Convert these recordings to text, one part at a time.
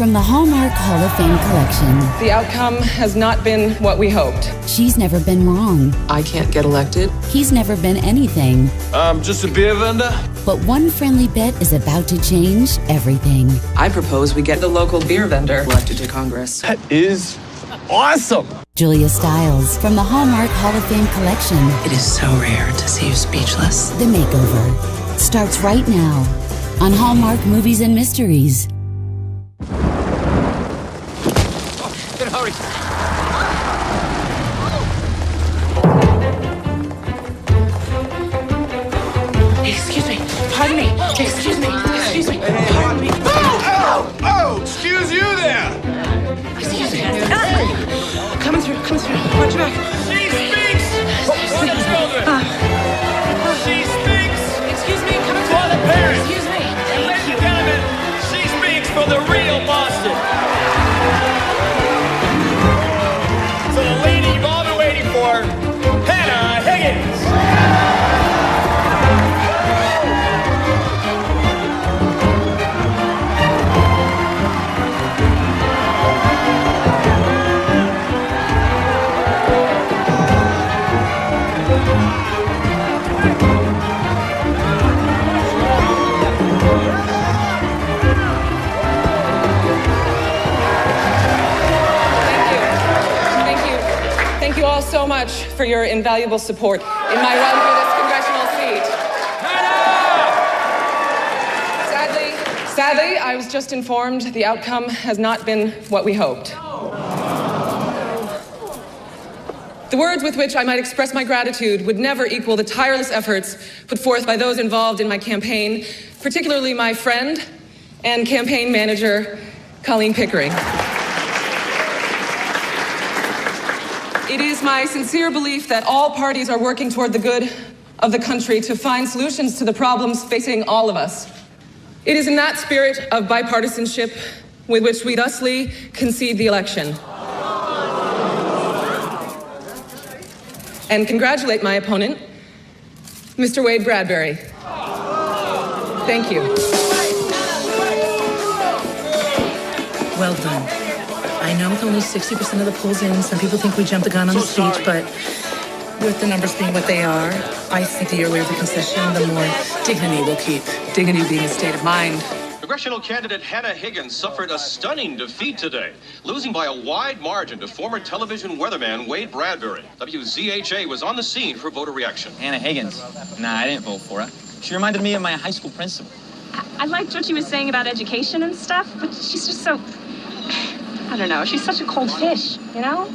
From the Hallmark Hall of Fame collection. The outcome has not been what we hoped. She's never been wrong. I can't get elected. He's never been anything. I'm just a beer vendor. But one friendly bit is about to change everything. I propose we get the local beer vendor elected to Congress. That is awesome. Julia Stiles from the Hallmark Hall of Fame collection. It is so rare to see you speechless. The Makeover starts right now on Hallmark Movies and Mysteries. In a hurry. Excuse me. Pardon me. Excuse me. Excuse me. Pardon me. Oh, excuse you there. Excuse me. Coming through. Coming through. Watch your back. She speaks for the children. She speaks Excuse me. Coming for the through. parents. Excuse me. And ladies and gentlemen, she speaks for the real Boston. So the lady you've all been waiting for, Hannah Higgins. Thank you all so much for your invaluable support in my run for this congressional seat. Sadly, I was just informed the outcome has not been what we hoped. The words with which I might express my gratitude would never equal the tireless efforts put forth by those involved in my campaign, particularly my friend and campaign manager, Colleen Pickering. It is my sincere belief that all parties are working toward the good of the country to find solutions to the problems facing all of us. It is in that spirit of bipartisanship with which we thusly concede the election. And congratulate my opponent, Mr. Wade Bradbury. Thank you. Well done. I know with only 60% of the polls in, some people think we jumped the gun on the speech, but with the numbers being what they are, I think the earlier the concession, the more dignity we'll keep. Dignity being a state of mind. Congressional candidate Hannah Higgins suffered a stunning defeat today, losing by a wide margin to former television weatherman Wade Bradbury. WZHA was on the scene for voter reaction. Hannah Higgins. Nah, I didn't vote for her. She reminded me of my high school principal. I liked what she was saying about education and stuff, but she's just so, I don't know, she's such a cold fish, you know?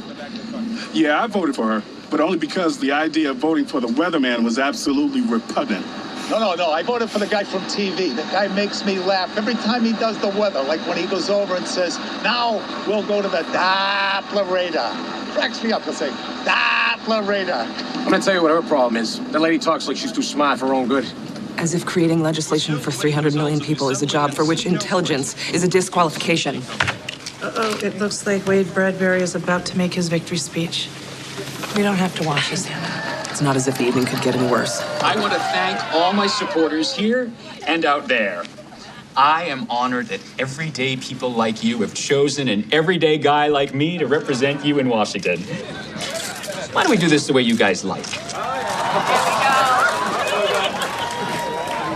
Yeah, I voted for her, but only because the idea of voting for the weatherman was absolutely repugnant. No, I voted for the guy from TV. The guy makes me laugh every time he does the weather, like when he goes over and says, now we'll go to the Doppler radar. Cracks me up to say, Doppler radar. I'm gonna tell you what her problem is. The lady talks like she's too smart for her own good. As if creating legislation for 300 million people is a job for which intelligence is a disqualification. Uh-oh, it looks like Wade Bradbury is about to make his victory speech. We don't have to watch this, Hannah. It's not as if the evening could get any worse. I want to thank all my supporters here and out there. I am honored that everyday people like you have chosen an everyday guy like me to represent you in Washington. Why don't we do this the way you guys like?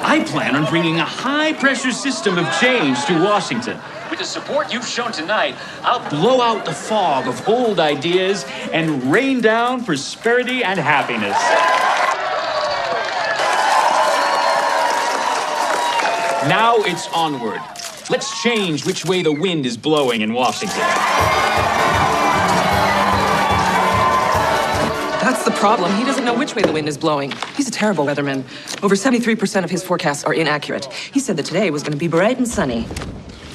I plan on bringing a high-pressure system of change to Washington. With the support you've shown tonight, I'll blow out the fog of old ideas and rain down prosperity and happiness. Now it's onward. Let's change which way the wind is blowing in Washington. That's the problem. He doesn't know which way the wind is blowing. He's a terrible weatherman. Over 73% of his forecasts are inaccurate. He said that today was going to be bright and sunny.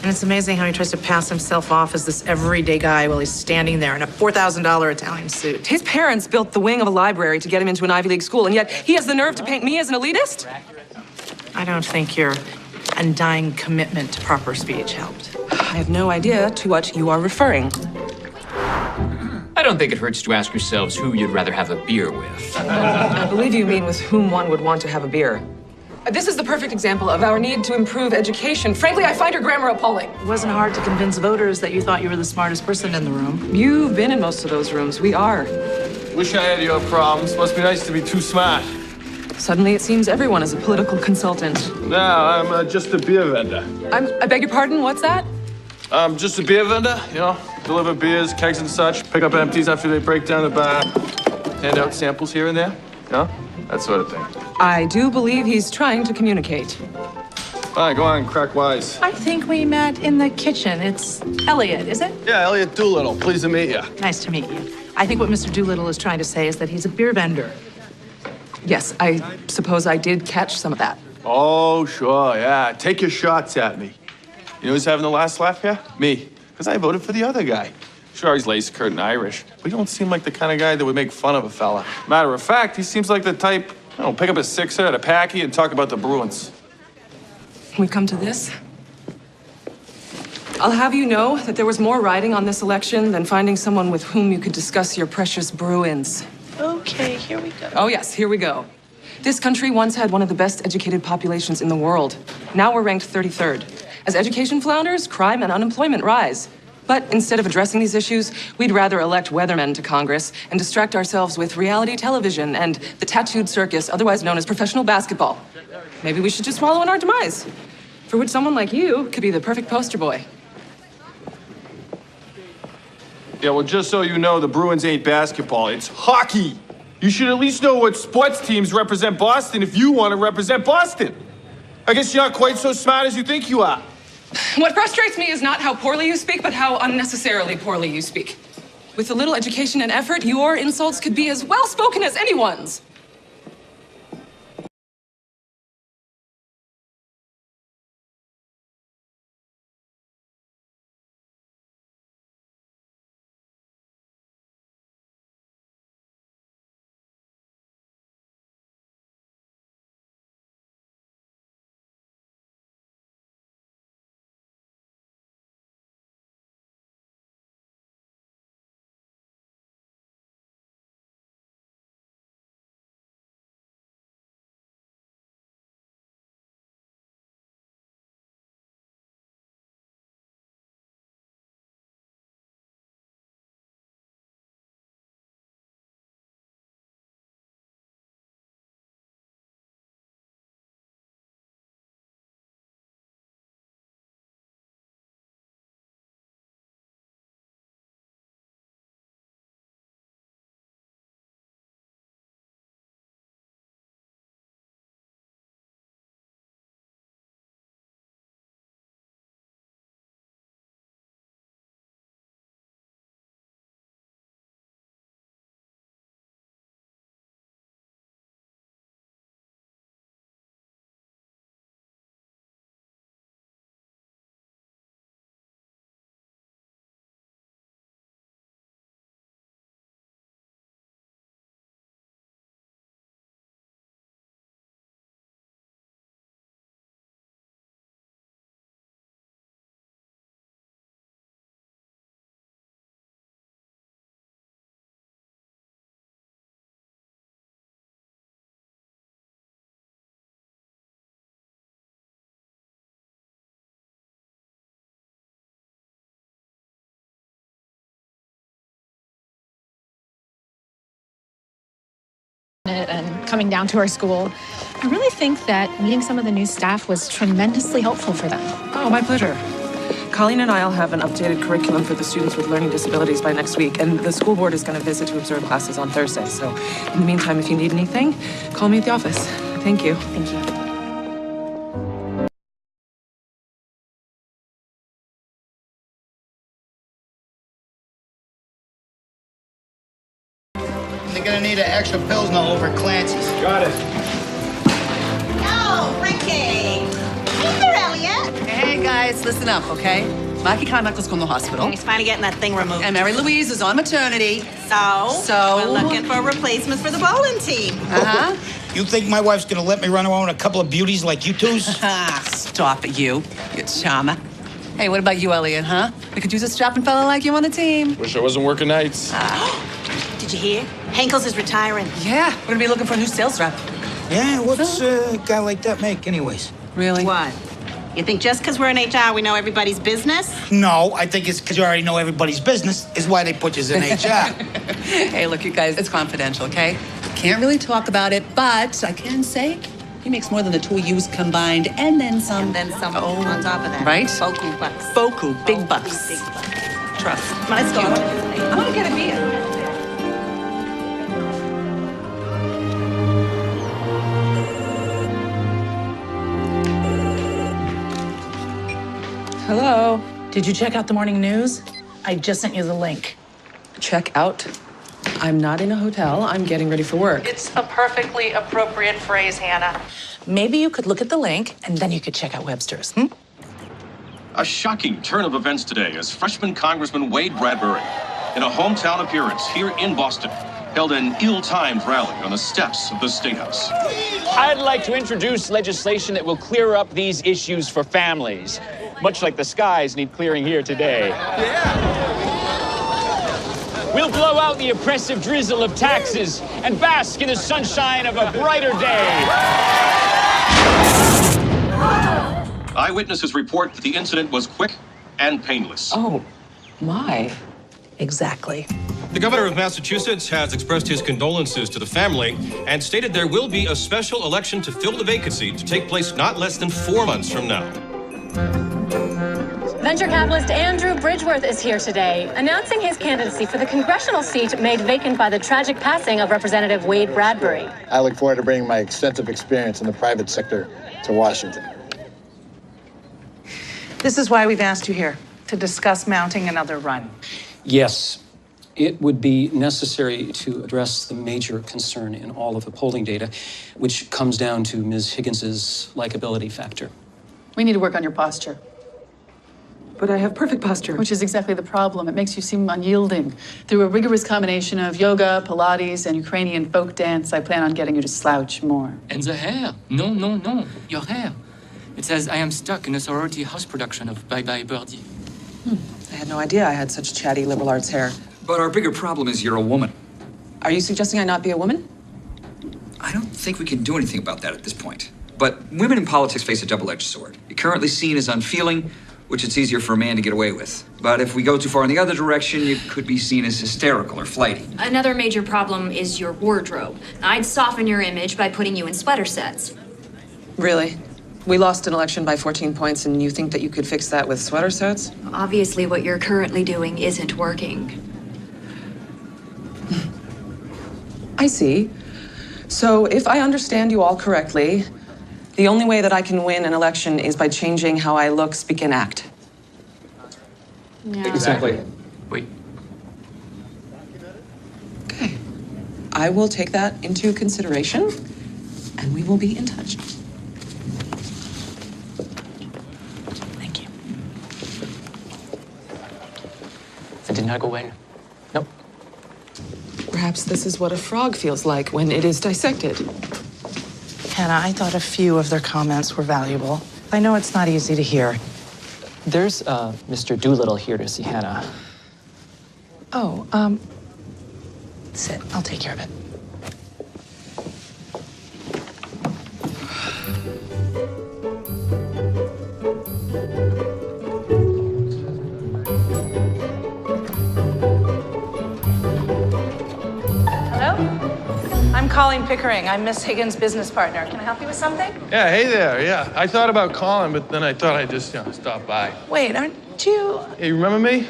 And it's amazing how he tries to pass himself off as this everyday guy while he's standing there in a $4,000 Italian suit. His parents built the wing of a library to get him into an Ivy League school, and yet he has the nerve to paint me as an elitist? I don't think your undying commitment to proper speech helped. I have no idea to what you are referring. I don't think it hurts to ask yourselves who you'd rather have a beer with. I believe you mean with whom one would want to have a beer. This is the perfect example of our need to improve education. Frankly, I find your grammar appalling. It wasn't hard to convince voters that you thought you were the smartest person in the room. You've been in most of those rooms. We are. Wish I had your problems. Must be nice to be too smart. Suddenly, it seems everyone is a political consultant. No, I'm just a beer vendor. I beg your pardon, what's that? I'm just a beer vendor, you know, deliver beers, kegs and such, pick up empties after they break down the bar, hand out samples here and there, you know, that sort of thing. I do believe he's trying to communicate. All right, go on, crack wise. I think we met in the kitchen. It's Elliot, is it? Yeah, Elliot Doolittle, pleased to meet you. Nice to meet you. I think what Mr. Doolittle is trying to say is that he's a beer vendor. Yes, I suppose I did catch some of that. Oh, sure, yeah. Take your shots at me. You know who's having the last laugh here? Me. Because I voted for the other guy. Sure, he's lace-curtain Irish, but he don't seem like the kind of guy that would make fun of a fella. Matter of fact, he seems like the type, I don't know, pick up a sixer at a packy and talk about the Bruins. We've come to this. I'll have you know that there was more riding on this election than finding someone with whom you could discuss your precious Bruins. Okay, here we go. Oh, yes, here we go. This country once had one of the best educated populations in the world. Now we're ranked 33rd. As education flounders, crime and unemployment rise. But instead of addressing these issues, we'd rather elect weathermen to Congress and distract ourselves with reality television and the tattooed circus, otherwise known as professional basketball. Maybe we should just wallow in our demise, for which someone like you could be the perfect poster boy. Yeah, well, just so you know, the Bruins ain't basketball, it's hockey. You should at least know what sports teams represent Boston if you want to represent Boston. I guess you're not quite so smart as you think you are. What frustrates me is not how poorly you speak, but how unnecessarily poorly you speak. With a little education and effort, your insults could be as well-spoken as anyone's. And coming down to our school, I really think that meeting some of the new staff was tremendously helpful for them. Oh, my pleasure. Colleen and I will have an updated curriculum for the students with learning disabilities by next week, and the school board is going to visit to observe classes on Thursday. So in the meantime, if you need anything, call me at the office. Thank you. Thank you. They're gonna need an extra Pilsner over Clancy's. Got it. Oh, Ricky! Hey there, Elliot! Hey, guys, listen up, okay? Mikey Carmichael's gone to the hospital. And he's finally getting that thing removed. And Mary Louise is on maternity. So we're looking for replacements for the bowling team. Uh-huh. You think my wife's gonna let me run around with a couple of beauties like you two's? Stop it, you charmer. Hey, what about you, Elliot, huh? We could use a strapping fella like you on the team. Wish I wasn't working nights. Did you hear? Henkel's is retiring. Yeah, we're gonna be looking for a new sales rep. Yeah, what's a guy like that make anyways? Really? What? You think just because we're in HR, we know everybody's business? No, I think it's because you already know everybody's business is why they put you in HR. Hey, look, you guys, it's confidential, okay? Can't really talk about it, but I can say he makes more than the two of yous combined, and then some. And then some on top of that. Right? Boku bucks. Boku, big bucks. Big bucks. Trust. Let's go. I want to get a beer. Hello. Did you check out the morning news? I just sent you the link. Check out. I'm not in a hotel. I'm getting ready for work. It's a perfectly appropriate phrase, Hannah. Maybe you could look at the link, and then you could check out Webster's, A shocking turn of events today as freshman Congressman Wade Bradbury, in a hometown appearance here in Boston, held an ill-timed rally on the steps of the State House. I'd like to introduce legislation that will clear up these issues for families, much like the skies need clearing here today. We'll blow out the oppressive drizzle of taxes and bask in the sunshine of a brighter day. Eyewitnesses report that the incident was quick and painless. Oh, my. Exactly. The governor of Massachusetts has expressed his condolences to the family and stated there will be a special election to fill the vacancy to take place not less than 4 months from now. Venture capitalist Andrew Bridgeworth is here today, announcing his candidacy for the congressional seat made vacant by the tragic passing of Representative Wade Bradbury. I look forward to bringing my extensive experience in the private sector to Washington. This is why we've asked you here, to discuss mounting another run. Yes, it would be necessary to address the major concern in all of the polling data, which comes down to Ms. Higgins's likability factor. We need to work on your posture. But I have perfect posture. Which is exactly the problem. It makes you seem unyielding. Through a rigorous combination of yoga, Pilates, and Ukrainian folk dance, I plan on getting you to slouch more. And the hair. No, no, no. Your hair. It says I am stuck in a sorority house production of Bye Bye Birdie. I had no idea I had such chatty liberal arts hair. But our bigger problem is you're a woman. Are you suggesting I not be a woman? I don't think we can do anything about that at this point. But women in politics face a double-edged sword. You're currently seen as unfeeling, which it's easier for a man to get away with. But if we go too far in the other direction, you could be seen as hysterical or flighty. Another major problem is your wardrobe. I'd soften your image by putting you in sweater sets. Really? We lost an election by 14 points, and you think that you could fix that with sweater sets? Obviously, what you're currently doing isn't working. I see. So if I understand you all correctly, the only way that I can win an election is by changing how I look, speak, and act. Yeah. Exactly. Wait. Okay. I will take that into consideration, and we will be in touch. Thank you. I did not go in. Nope. Perhaps this is what a frog feels like when it is dissected. Hannah, I thought a few of their comments were valuable. I know it's not easy to hear. There's Mr. Doolittle here to see Hannah. Oh, sit. I'll take care of it. I'm Colleen Pickering. I'm Miss Higgins' business partner. Can I help you with something? Yeah, hey there, yeah. I thought about calling, but then I thought I'd just, stop by. Wait, aren't you... Hey, you remember me?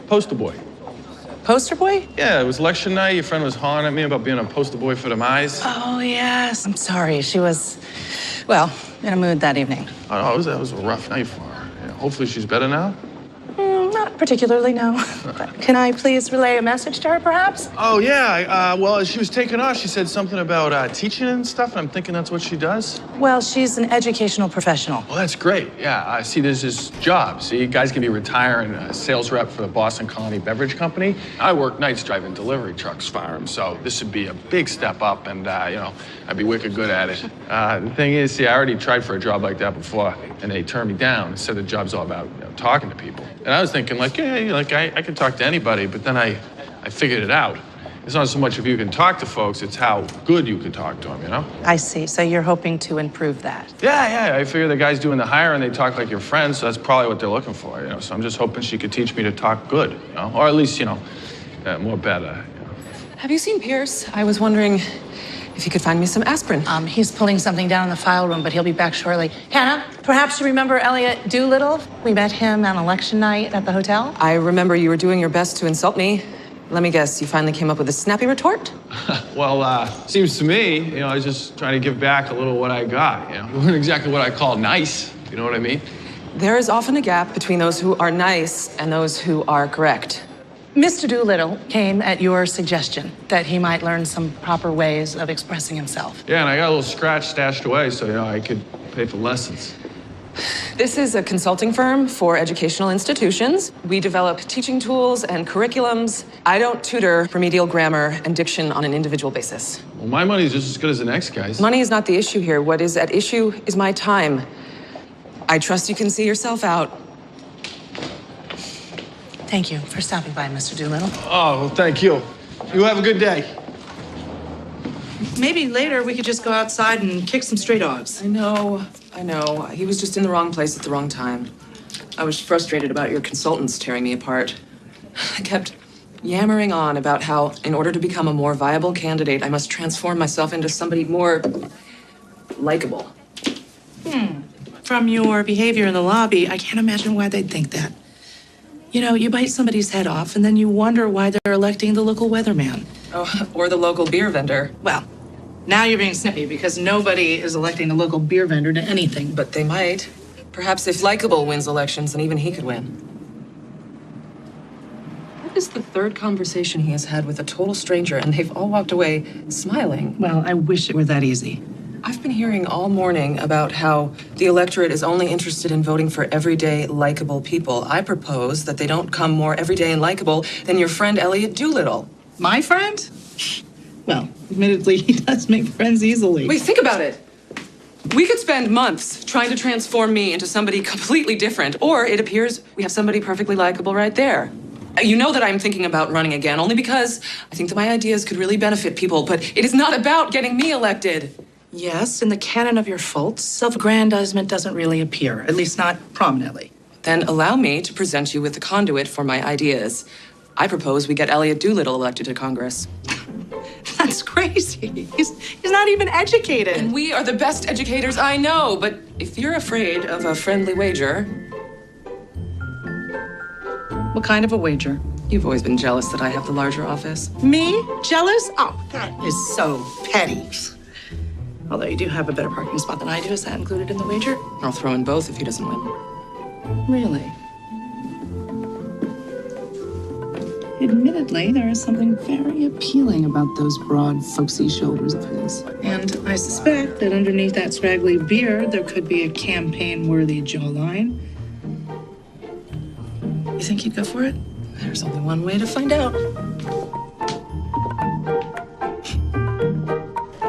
Poster boy. Poster boy? Yeah, it was election night. Your friend was hollering at me about being a poster boy for the mice. Oh, yes. I'm sorry. She was, well, in a mood that evening. Oh, no, that was a rough night for her. Yeah, hopefully she's better now. Not particularly, no. But can I please relay a message to her, perhaps? Oh, yeah. Well, as she was taking off, she said something about teaching and stuff, and I'm thinking that's what she does. Well, she's an educational professional. Well, that's great. Yeah, see, there's this job. See, guys can be retiring a sales rep for the Boston Colony Beverage Company. I work nights driving delivery trucks for them, so this would be a big step up, and, I'd be wicked good at it. The thing is, see, I already tried for a job like that before, and they turned me down and said the job's all about talking to people. And I was thinking, I could talk to anybody, but then I figured it out. It's not so much if you can talk to folks, it's how good you can talk to them, you know? I see. So you're hoping to improve that. Yeah. I figure the guy's doing the hiring, they talk like your friends, so that's probably what they're looking for, you know? So I'm just hoping she could teach me to talk good, you know? Or at least, you know, more better, you know? Have you seen Pierce? I was wondering if you could find me some aspirin. He's pulling something down in the file room, but he'll be back shortly. Hannah, perhaps you remember Elliot Doolittle? We met him on election night at the hotel. I remember you were doing your best to insult me. Let me guess, you finally came up with a snappy retort? Well, seems to me, you know, I was just trying to give back a little what I got, you know? It wasn't exactly what I call nice, you know what I mean? There is often a gap between those who are nice and those who are correct. Mr. Doolittle came at your suggestion that he might learn some proper ways of expressing himself. Yeah, and I got a little scratch stashed away so, you know, I could pay for lessons. This is a consulting firm for educational institutions. We develop teaching tools and curriculums. I don't tutor remedial grammar and diction on an individual basis. Well, my money's just as good as the next guy's. Money is not the issue here. What is at issue is my time. I trust you can see yourself out. Thank you for stopping by, Mr. Doolittle. Oh, well, thank you. You have a good day. Maybe later we could just go outside and kick some stray dogs. I know. He was just in the wrong place at the wrong time. I was frustrated about your consultants tearing me apart. I kept yammering on about how, in order to become a more viable candidate, I must transform myself into somebody more likable. From your behavior in the lobby, I can't imagine why they'd think that. You know, you bite somebody's head off, and then you wonder why they're electing the local weatherman. Oh, or the local beer vendor. Well, now you're being snippy because nobody is electing the local beer vendor to anything. But they might. Perhaps if likable wins elections, then even he could win. What is the third conversation he has had with a total stranger, and they've all walked away smiling? Well, I wish it were that easy. I've been hearing all morning about how the electorate is only interested in voting for everyday, likable people. I propose that they don't come more everyday and likable than your friend Elliot Doolittle. My friend? Well, admittedly, he does make friends easily. Wait, think about it. We could spend months trying to transform me into somebody completely different, or it appears we have somebody perfectly likable right there. You know that I'm thinking about running again, only because I think that my ideas could really benefit people, but it is not about getting me elected. Yes, in the canon of your faults, self-aggrandizement doesn't really appear, at least not prominently. Then allow me to present you with the conduit for my ideas. I propose we get Elliot Doolittle elected to Congress. That's crazy. He's not even educated. And we are the best educators I know, but if you're afraid of a friendly wager... What kind of a wager? You've always been jealous that I have the larger office. Me? Jealous? Oh, that is so petty. Although you do have a better parking spot than I do. Is that included in the wager? I'll throw in both if he doesn't win. Really? Admittedly, there is something very appealing about those broad, folksy shoulders of his. And I suspect that underneath that scraggly beard, there could be a campaign-worthy jawline. You think you'd go for it? There's only one way to find out.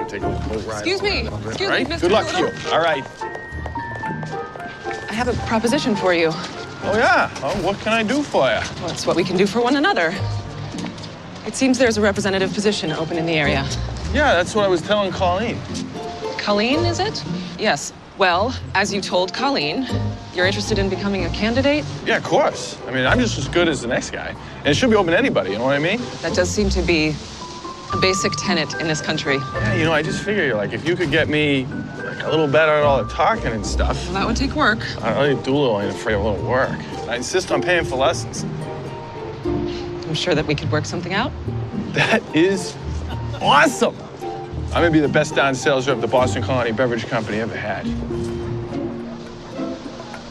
Take a little boat ride. Excuse me, Mr. Good luck to you. Doolittle. All right. I have a proposition for you. Oh, yeah? Oh, what can I do for you? Well, it's what we can do for one another. It seems there's a representative position open in the area. Yeah, that's what I was telling Colleen. Colleen, is it? Yes. Well, as you told Colleen, you're interested in becoming a candidate? Yeah, of course. I mean, I'm just as good as the next guy. And it should be open to anybody, you know what I mean? That does seem to be a basic tenet in this country. Yeah, you know, I just figure, like, if you could get me, like, a little better at all the talking and stuff. Well, that would take work. I don't really do ain't afraid of a little work. I insist on paying for lessons. I'm sure that we could work something out. That is awesome. I'm gonna be the best down sales rep the Boston Colony Beverage Company ever had.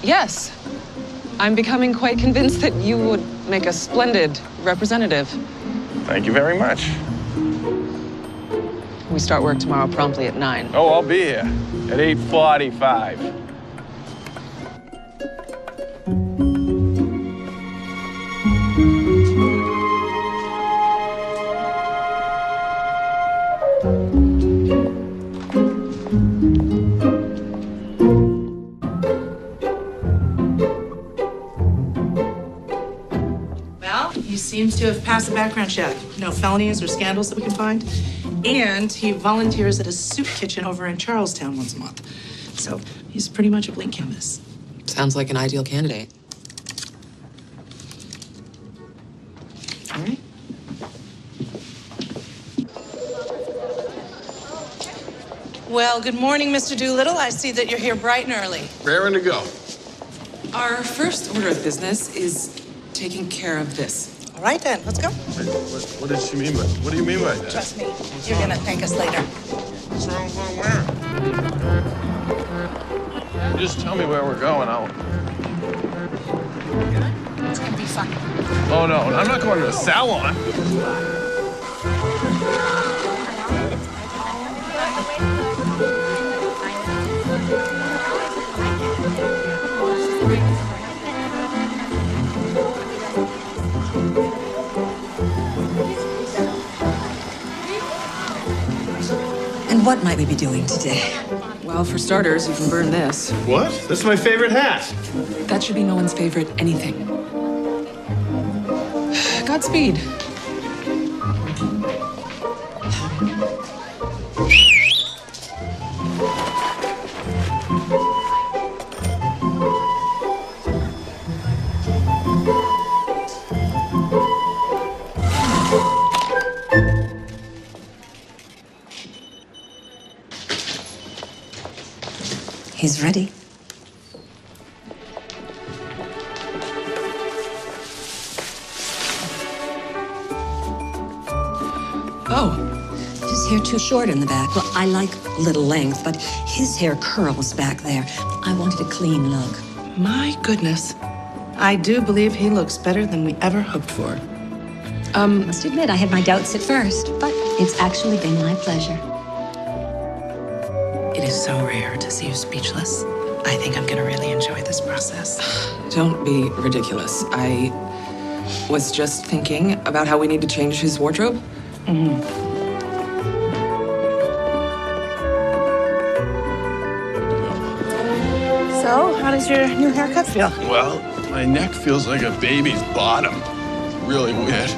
Yes. I'm becoming quite convinced that you would make a splendid representative. Thank you very much. We start work tomorrow promptly at 9. Oh, I'll be here at 8:45. He seems to have passed the background check. No felonies or scandals that we can find. And he volunteers at a soup kitchen over in Charlestown once a month. So he's pretty much a blank canvas. Sounds like an ideal candidate. All right. Well, good morning, Mr. Doolittle. I see that you're here bright and early. Raring to go. Our first order of business is taking care of this. All right, then. Let's go. Wait, what does she mean by? What do you mean by that? Trust me. You're going to thank us later. What's wrong with where? Just tell me where we're going. It's going to be fun. Oh, no. I'm not going to a salon. And what might we be doing today? Well, for starters, you can burn this. What? That's my favorite hat. That should be no one's favorite anything. Godspeed. He's ready. Oh. His hair too short in the back. Well, I like little length, but his hair curls back there. I wanted a clean look. My goodness. I do believe he looks better than we ever hoped for. Must admit, I had my doubts at first, but it's actually been my pleasure. It is so rare to see you speechless. I think I'm going to really enjoy this process. Don't be ridiculous. I was just thinking about how we need to change his wardrobe. Mm-hmm. So, how does your new haircut feel? Well, my neck feels like a baby's bottom. Really weird.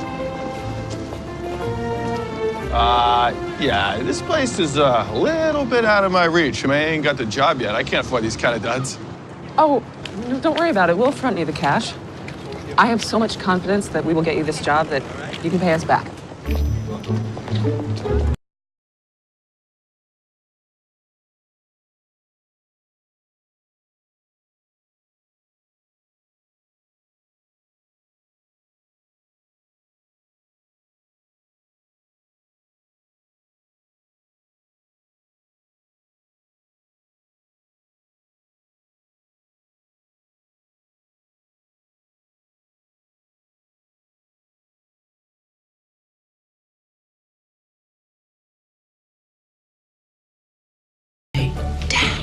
Yeah, this place is a little bit out of my reach. I mean, I ain't got the job yet. I can't afford these kind of duds. Oh, don't worry about it. We'll front you the cash. I have so much confidence that we will get you this job that you can pay us back.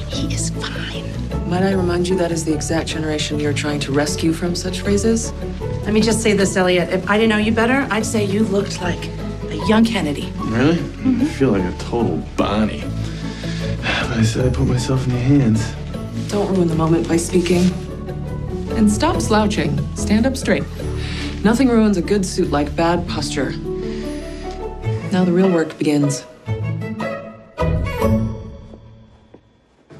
He is fine. Might I remind you that is the exact generation you're trying to rescue from such phrases? Let me just say this, Elliot. If I didn't know you better, I'd say you looked like a young Kennedy. Really? I feel like a total Bonnie. But I said I put myself in your hands. Don't ruin the moment by speaking. And stop slouching. Stand up straight. Nothing ruins a good suit like bad posture. Now the real work begins.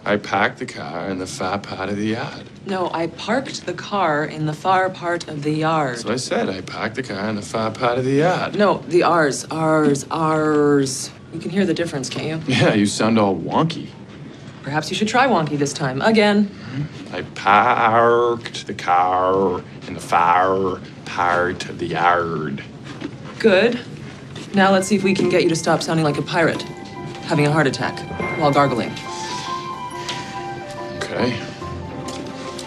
I parked the car in the far part of the yard. No, I parked the car in the far part of the yard. So I said I parked the car in the far part of the yard. No, the ours. You can hear the difference, can't you? Yeah, you sound all wonky. Perhaps you should try wonky this time. Again. I parked the car in the far part of the yard. Good. Now let's see if we can get you to stop sounding like a pirate, having a heart attack while gargling. Okay.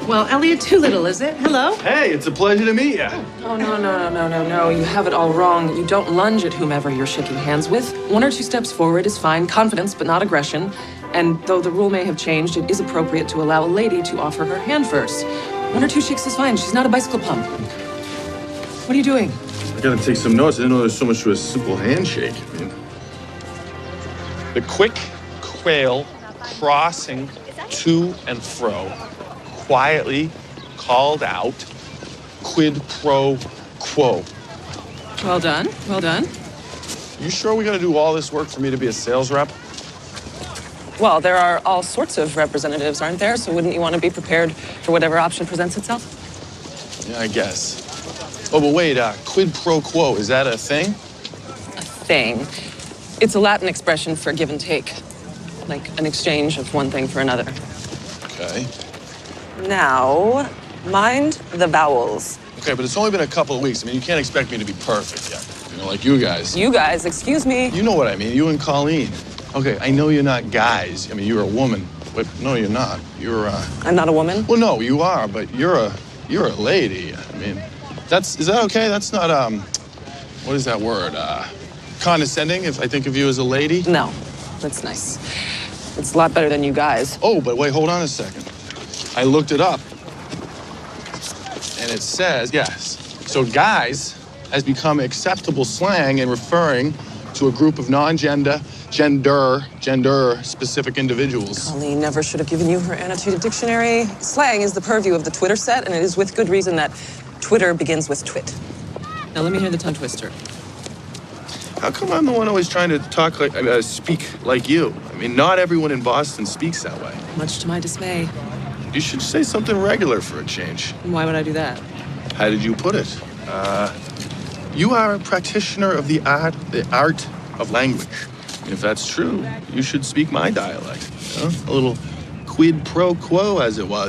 Well, Elliot Doolittle, is it? Hello? Hey, it's a pleasure to meet you. Oh, no. You have it all wrong. You don't lunge at whomever you're shaking hands with. 1 or 2 steps forward is fine. Confidence, but not aggression. And though the rule may have changed, it is appropriate to allow a lady to offer her hand first. 1 or 2 shakes is fine. She's not a bicycle pump. What are you doing? I gotta take some notes. I didn't know there's so much to a simple handshake. I mean, the quick quail crossing to and fro, quietly called out, quid pro quo. Well done. Well done. You sure we gotta do all this work for me to be a sales rep? Well, there are all sorts of representatives, aren't there? So wouldn't you want to be prepared for whatever option presents itself? Yeah, I guess. Oh, but wait, quid pro quo, is that a thing? A thing. It's a Latin expression for give and take. Like an exchange of one thing for another. Okay. Now, mind the vowels. Okay, but it's only been a couple of weeks. I mean, you can't expect me to be perfect yet. You know, like you guys. You guys, excuse me. You know what I mean, you and Colleen. Okay, I know you're not guys. I mean, you're a woman. But no, you're not. You're, I'm not a woman? Well, no, you are, but you're a lady. I mean, is that okay? That's not, what is that word? Condescending, if I think of you as a lady? No, that's nice. It's a lot better than you guys. Oh, but wait, hold on a second. I looked it up. And it says, yes. So guys has become acceptable slang in referring to a group of gender-specific individuals. Colleen never should have given you her annotated dictionary. Slang is the purview of the Twitter set, and it is with good reason that Twitter begins with twit. Now let me hear the tongue twister. How come I'm the one always trying to speak like you? I mean, not everyone in Boston speaks that way. Much to my dismay. You should say something regular for a change. Why would I do that? How did you put it? You are a practitioner of the art of language. If that's true, you should speak my dialect. You know? A little quid pro quo, as it were.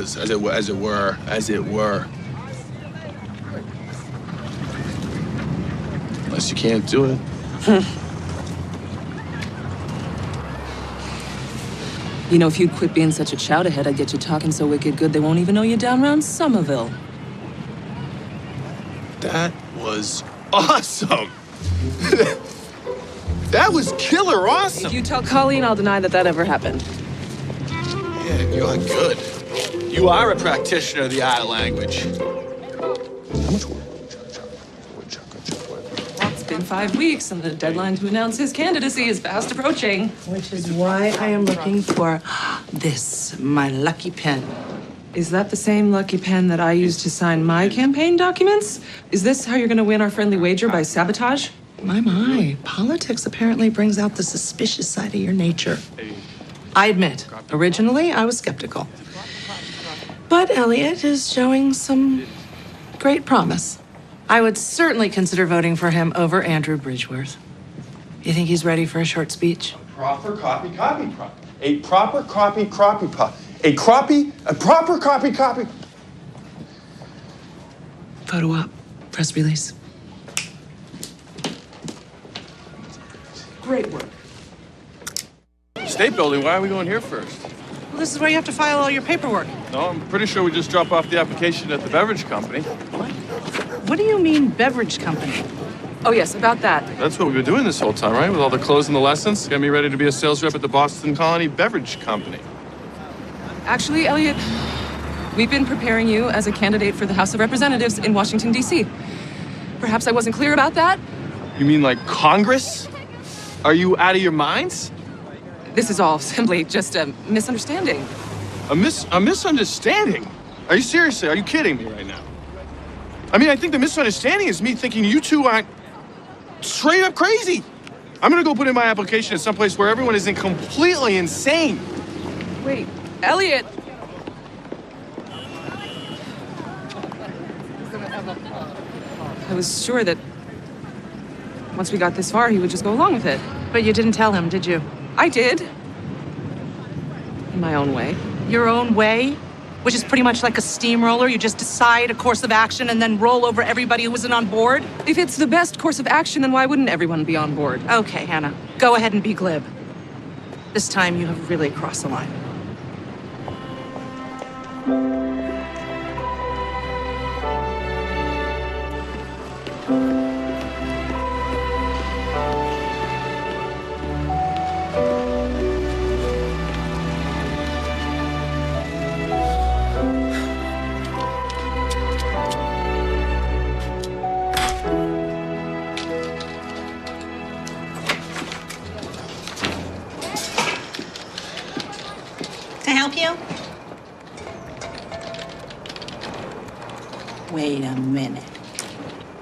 Unless you can't do it. You know, if you'd quit being such a chowderhead, I'd get you talking so wicked good they won't even know you down around Somerville. That was awesome. That was killer awesome. If you tell Colleen, I'll deny that ever happened. Yeah, you're good. You are a practitioner of the art of language. How much work? Well, it's been 5 weeks, and the deadline to announce his candidacy is fast approaching. Which is why I am looking for this, my lucky pen. Is that the same lucky pen that I used to sign my campaign documents? Is this how you're going to win our friendly wager, by sabotage? My. Politics apparently brings out the suspicious side of your nature. I admit, originally I was skeptical. But Elliot is showing some great promise. I would certainly consider voting for him over Andrew Bridgeworth. You think he's ready for a short speech? Proper copy. A proper copy. A proper copy. Photo op. Press release. Great work. State building, why are we going here first? Well, this is where you have to file all your paperwork. No, I'm pretty sure we just drop off the application at the beverage company. What do you mean, beverage company? Oh, yes, about that. That's what we've been doing this whole time, right? With all the clothes and the lessons. Got me ready to be a sales rep at the Boston Colony Beverage Company. Actually, Elliot, we've been preparing you as a candidate for the House of Representatives in Washington, D.C. Perhaps I wasn't clear about that? You mean like Congress? Are you out of your minds? This is all simply just a misunderstanding. A misunderstanding? Are you seriously? Are you kidding me right now? I mean, I think the misunderstanding is me thinking you two aren't straight up crazy. I'm gonna go put in my application at someplace where everyone isn't completely insane. Wait, Elliot! I was sure that once we got this far, he would just go along with it. But you didn't tell him, did you? I did. In my own way. Your own way? Which is pretty much like a steamroller. You just decide a course of action and then roll over everybody who isn't on board? If it's the best course of action, then why wouldn't everyone be on board? Okay, Hannah. Go ahead and be glib. This time you have really crossed the line.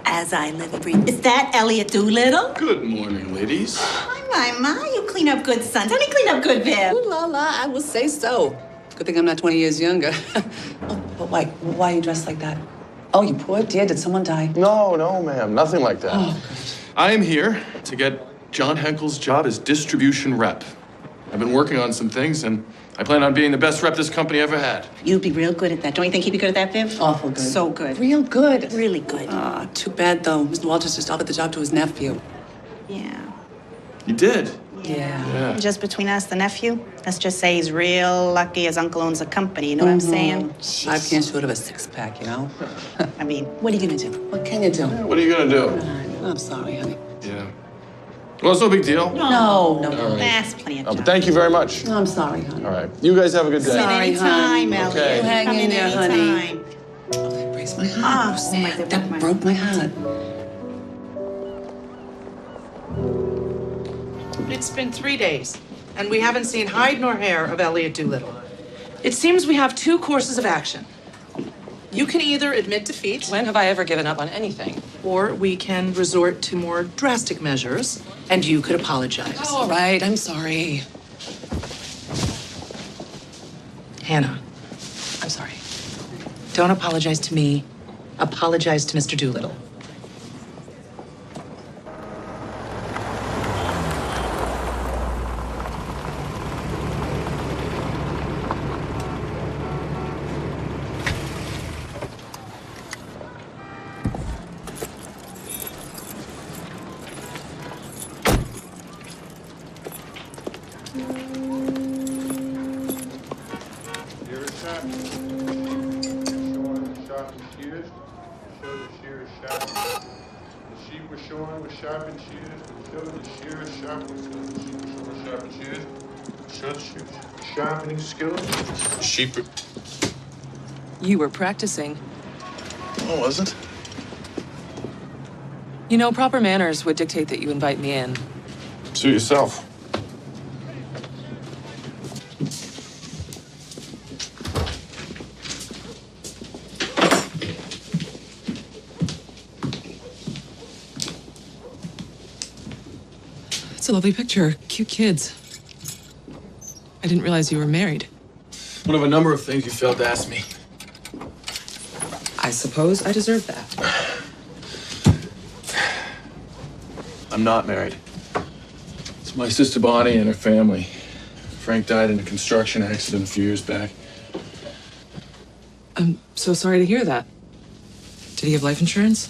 As I live and breathe. Is that Elliot Doolittle? Good morning, ladies. My, you clean up good, son. Tell me clean up good, Viv. Ooh la la, I will say so. Good thing I'm not 20 years younger. Oh, but why are you dressed like that? Oh, you poor dear, did someone die? No, ma'am, nothing like that. Oh, I am here to get John Henkel's job as distribution rep. I've been working on some things, and I plan on being the best rep this company ever had. You'd be real good at that. Don't you think he'd be good at that, Viv? Awful good. So good. Real good. Really good. Too bad, though. Mr. Walters just offered the job to his nephew. Yeah. You did? Yeah. Just between us, the nephew, let's just say he's real lucky his uncle owns a company, you know what I'm saying? 5 cans short of a six-pack, you know? I mean, what are you gonna do? What can you do? What are you gonna do? I'm sorry, honey. Yeah. Well, it's no big deal. No. All right. That's plenty of But time. thank you very much. No, I'm sorry, honey. All right. You guys have a good day. Sorry, Anytime, honey. Elliot. Okay. You hang Come in there, honey. anytime. Oh, that breaks my heart. Oh, my God, That broke my heart. It's been 3 days, and we haven't seen hide nor hair of Elliot Doolittle. It seems we have 2 courses of action. You can either admit defeat. When have I ever given up on anything? Or we can resort to more drastic measures, and you could apologize. Oh, all right, I'm sorry. Hannah, I'm sorry. don't apologize to me. Apologize to Mr. Doolittle. Sharpening skills. Sheep. You were practicing. Oh, wasn't? You know, proper manners would dictate that you invite me in. Suit yourself. It's a lovely picture. Cute kids. I didn't realize you were married. One of a number of things you failed to ask me. I suppose I deserve that. I'm not married. It's my sister Bonnie and her family. Frank died in a construction accident a few years back. I'm so sorry to hear that. Did he have life insurance?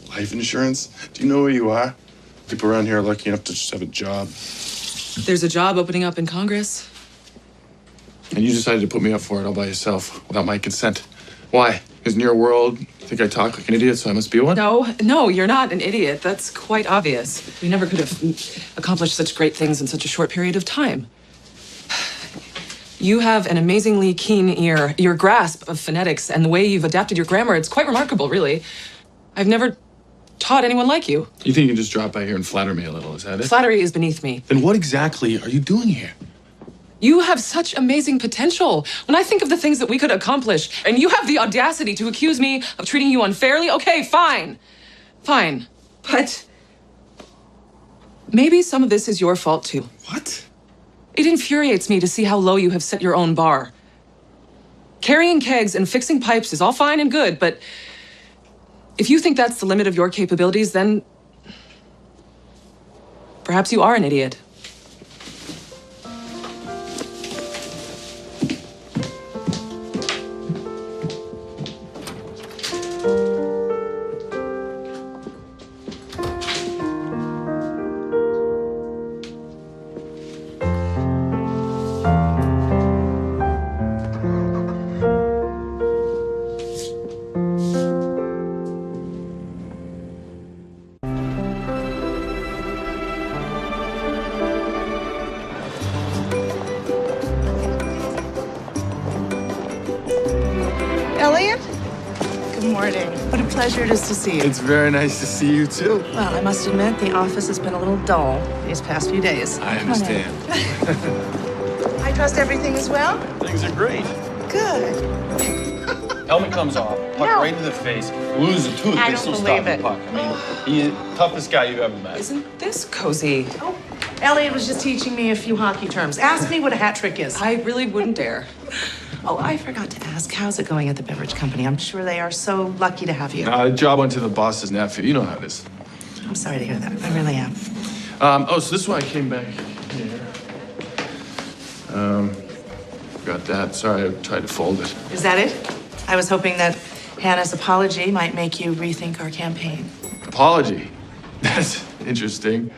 Life insurance? Do you know where you are? People around here are lucky enough to just have a job. There's a job opening up in Congress. And you decided to put me up for it all by yourself, without my consent. Why? Because in your world, you think I talk like an idiot, so I must be one? No, you're not an idiot. That's quite obvious. We never could have accomplished such great things in such a short period of time. You have an amazingly keen ear. Your grasp of phonetics and the way you've adapted your grammar, it's quite remarkable, really. I've never taught anyone like you. You think you can just drop by here and flatter me a little, is that it? Flattery is beneath me. Then what exactly are you doing here? You have such amazing potential. When I think of the things that we could accomplish, and you have the audacity to accuse me of treating you unfairly, okay, fine. Fine. But maybe some of this is your fault, too. What? It infuriates me to see how low you have set your own bar. Carrying kegs and fixing pipes is all fine and good, but if you think that's the limit of your capabilities, then perhaps you are an idiot. Elliot? Good morning. What a pleasure it is to see you. It's very nice to see you, too. Well, I must admit, the office has been a little dull these past few days. I understand. I trust everything is well? Things are great. Good. Helmet comes off, puck right into the face, lose a tooth, I they don't still believe stop the it. puck. I mean, he toughest guy you've ever met. Isn't this cozy? Oh, Elliot was just teaching me a few hockey terms. Ask me what a hat trick is. I really wouldn't dare. Oh, I forgot to ask, how's it going at the beverage company? I'm sure they are so lucky to have you. Job went to the boss's nephew. You know how it is. I'm sorry to hear that. I really am. So this is why I came back here. Got that. Sorry, I tried to fold it. Is that it? I was hoping that Hannah's apology might make you rethink our campaign. Apology. That's interesting.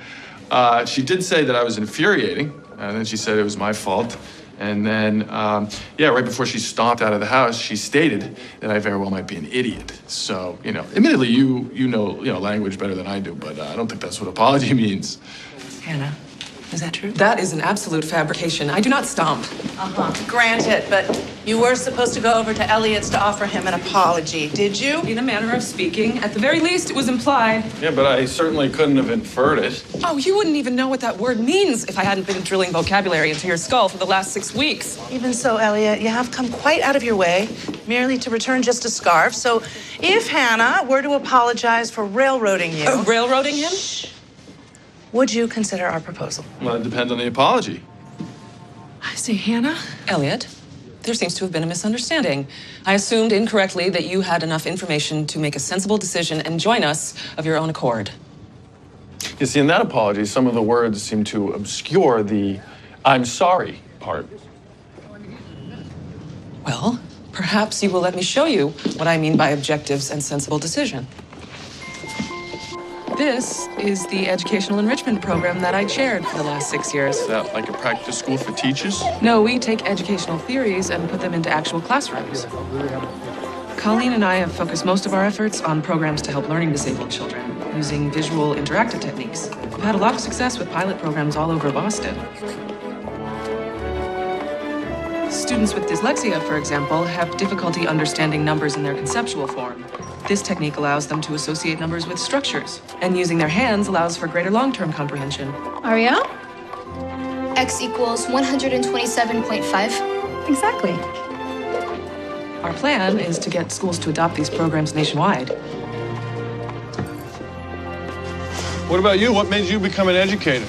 She did say that I was infuriating, and then she said it was my fault. And then, right before she stomped out of the house, she stated that I very well might be an idiot. So, admittedly, you know language better than I do, but I don't think that's what apology means. Hannah, is that true? That is an absolute fabrication. I do not stomp. Granted, but you were supposed to go over to Elliot's to offer him an apology, did you? In a manner of speaking. At the very least, it was implied. Yeah, but I certainly couldn't have inferred it. Oh, you wouldn't even know what that word means if I hadn't been drilling vocabulary into your skull for the last 6 weeks. Even so, Elliot, you have come quite out of your way merely to return just a scarf. So if Hannah were to apologize for railroading you... Railroading him? Would you consider our proposal? Well, it depends on the apology. I see, Hannah. Elliot, there seems to have been a misunderstanding. I assumed incorrectly that you had enough information to make a sensible decision and join us of your own accord. You see, in that apology, some of the words seem to obscure the "I'm sorry" part. Well, perhaps you will let me show you what I mean by objectives and sensible decision. This is the educational enrichment program that I chaired for the last 6 years. Is that like a practice school for teachers? No, we take educational theories and put them into actual classrooms. Colleen and I have focused most of our efforts on programs to help learning disabled children using visual interactive techniques. We've had a lot of success with pilot programs all over Boston. Students with dyslexia, for example, have difficulty understanding numbers in their conceptual form. This technique allows them to associate numbers with structures, and using their hands allows for greater long-term comprehension. Ariel? X equals 127.5. Exactly. Our plan is to get schools to adopt these programs nationwide. What about you? What made you become an educator?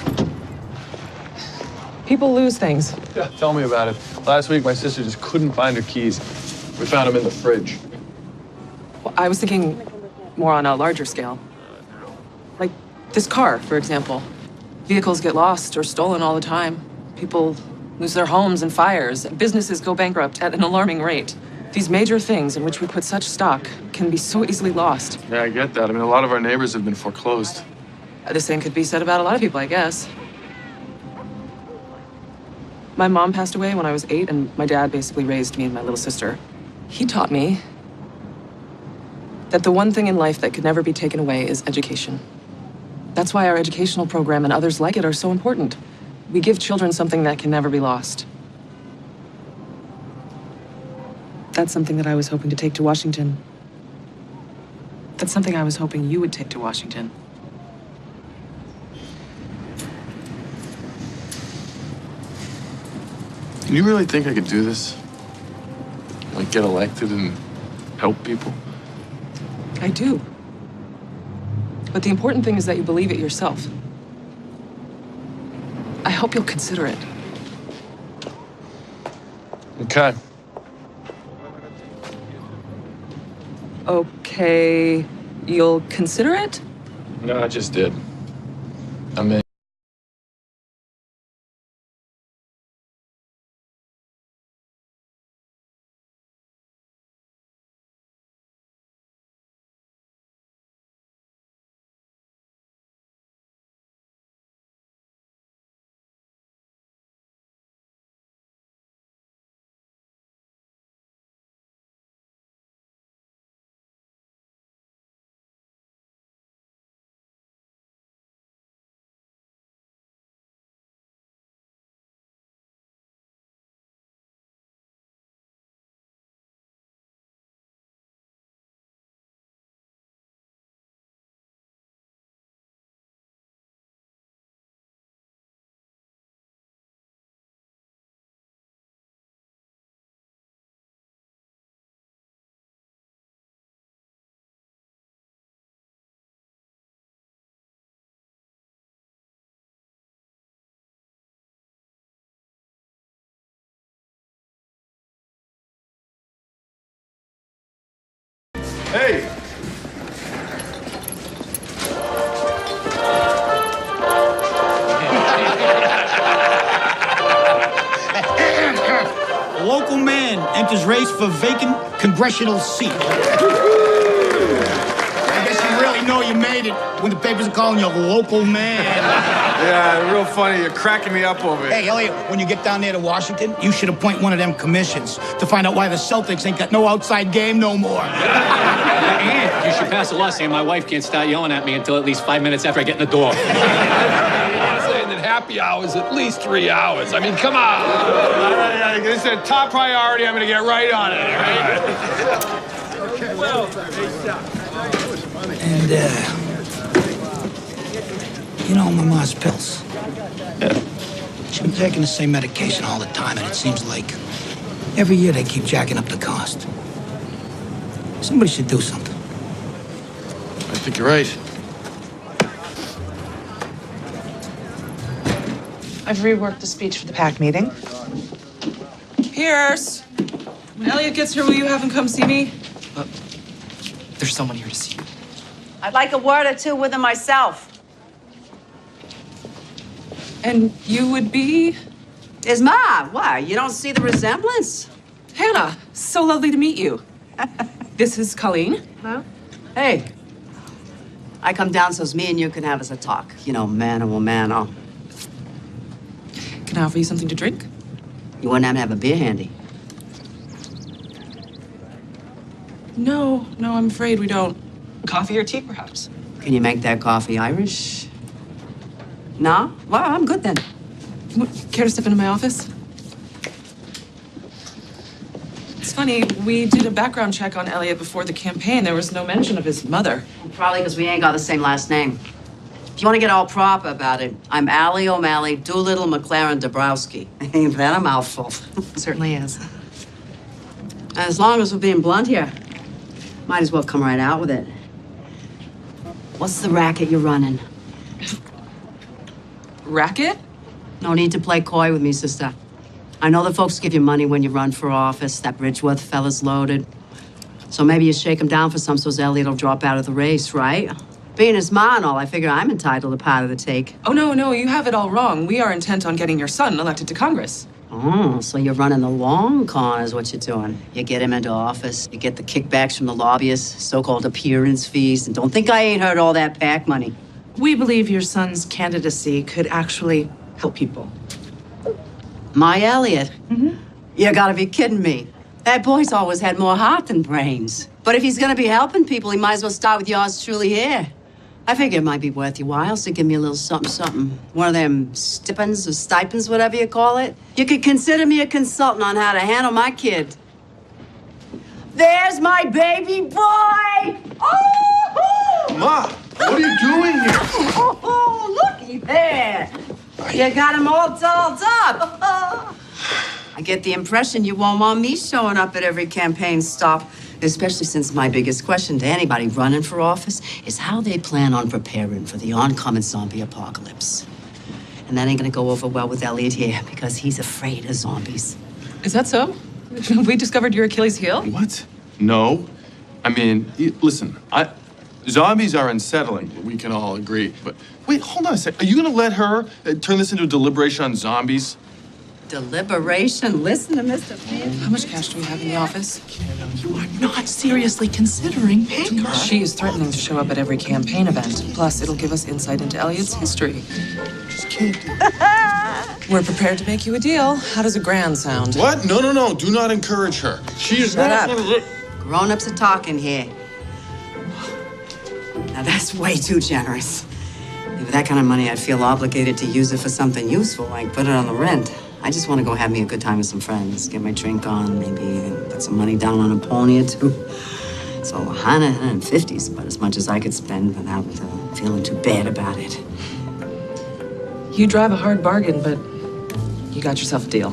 People lose things. Yeah, tell me about it. Last week, my sister just couldn't find her keys. We found them in the fridge. Well, I was thinking more on a larger scale. Like this car, for example. Vehicles get lost or stolen all the time. People lose their homes in fires. Businesses go bankrupt at an alarming rate. These major things in which we put such stock can be so easily lost. Yeah, I get that. I mean, a lot of our neighbors have been foreclosed. The same could be said about a lot of people, I guess. My mom passed away when I was 8, and my dad basically raised me and my little sister. He taught me that the one thing in life that could never be taken away is education. That's why our educational program and others like it are so important. We give children something that can never be lost. That's something that I was hoping to take to Washington. That's something I was hoping you would take to Washington. Do you really think I could do this? Like, get elected and help people? I do. But the important thing is that you believe it yourself. I hope you'll consider it. Okay. Okay, you'll consider it? No, I just did. I'm in. Washington's race for vacant congressional seat. I guess you really know you made it when the papers are calling you a local man. Yeah, real funny. You're cracking me up over here. Hey, Elliot, when you get down there to Washington, you should appoint one of them commissions to find out why the Celtics ain't got no outside game no more. And you should pass a law saying my wife can't start yelling at me until at least 5 minutes after I get in the door. Saying that happy hour is at least 3 hours. I mean, come on. This is a top priority. I'm going to get right on it, all right? And, you know, my mom's pills. Yeah. She's been taking the same medication all the time, and it seems like every year they keep jacking up the cost. Somebody should do something. I think you're right. I've reworked the speech for the PAC meeting. Pierce! When Elliot gets here, will you have him come see me? There's someone here to see you. I'd like a word or two with him myself. And you would be? His ma. Why? You don't see the resemblance? Hannah, so lovely to meet you. This is Colleen. Hello? Hey. I come down so's me and you can have us a talk. You know, mano a mano. Can I offer you something to drink? You wouldn't happen to have a beer handy? No, I'm afraid we don't. Coffee or tea, perhaps? Can you make that coffee Irish? No? Well, I'm good then. Care to step into my office? It's funny, we did a background check on Elliot before the campaign. There was no mention of his mother. Probably because we ain't got the same last name. If you want to get all proper about it, I'm Allie O'Malley Doolittle McLaren Dabrowski. Ain't that a mouthful? Certainly is. As long as we're being blunt here, might as well come right out with it. What's the racket you're running? Racket? No need to play coy with me, sister. I know the folks give you money when you run for office. That Bridgeworth fella's loaded. So maybe you shake him down for some so's Elliot'll drop out of the race, right? Being his ma and all, I figure I'm entitled to part of the take. Oh, no, you have it all wrong. We are intent on getting your son elected to Congress. Oh, so you're running the long con is what you're doing. You get him into office, you get the kickbacks from the lobbyists, so-called appearance fees, and don't think I ain't heard all that PAC money. We believe your son's candidacy could actually help people. My Elliot? Mm-hmm. You gotta be kidding me. That boy's always had more heart than brains. But if he's gonna be helping people, he might as well start with yours truly here. I figure it might be worth your while, so give me a little something. One of them stipends or stipends, whatever you call it. You could consider me a consultant on how to handle my kid. There's my baby boy! Oh! Ma, what are you doing here? Oh, looky there. You got him all dolled up. I get the impression you won't want me showing up at every campaign stop, especially since my biggest question to anybody running for office is how they plan on preparing for the oncoming zombie apocalypse. And that ain't gonna go over well with Elliot here because he's afraid of zombies. Is that so? We discovered your Achilles heel? What? No. I mean, listen, zombies are unsettling. We can all agree. But wait, hold on a sec. Are you gonna let her turn this into a deliberation on zombies? Deliberation? Listen to Mr. Pierce. How much cash do we have in the office? You are not seriously considering paying her. She is threatening to show up at every campaign event. Plus, it'll give us insight into Elliot's history. Just can't do it. We're prepared to make you a deal. How does a grand sound? What? No. Do not encourage her. She is Shut not up. Grown-ups are talking here. Now, that's way too generous. With that kind of money, I'd feel obligated to use it for something useful, like put it on the rent. I just want to go have me a good time with some friends, get my drink on, maybe put some money down on a pony or two. So 150's about as much as I could spend without feeling too bad about it. You drive a hard bargain, but you got yourself a deal.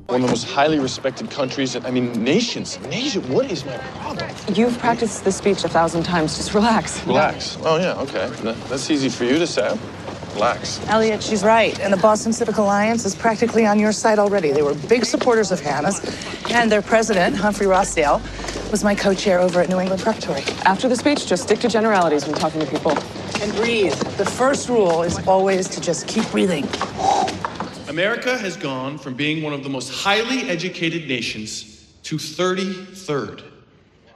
One of the most highly respected countries, nations. What is my problem? You've practiced this speech 1,000 times. Just relax. Relax. Oh, yeah, okay. That's easy for you to say. Relax. Elliot, she's right. And the Boston Civic Alliance is practically on your side already. They were big supporters of Hannah's. And their president, Humphrey Rossdale, was my co-chair over at New England Preparatory. After the speech, just stick to generalities when talking to people. and breathe. The first rule is always to just keep breathing. America has gone from being one of the most highly educated nations to 33rd.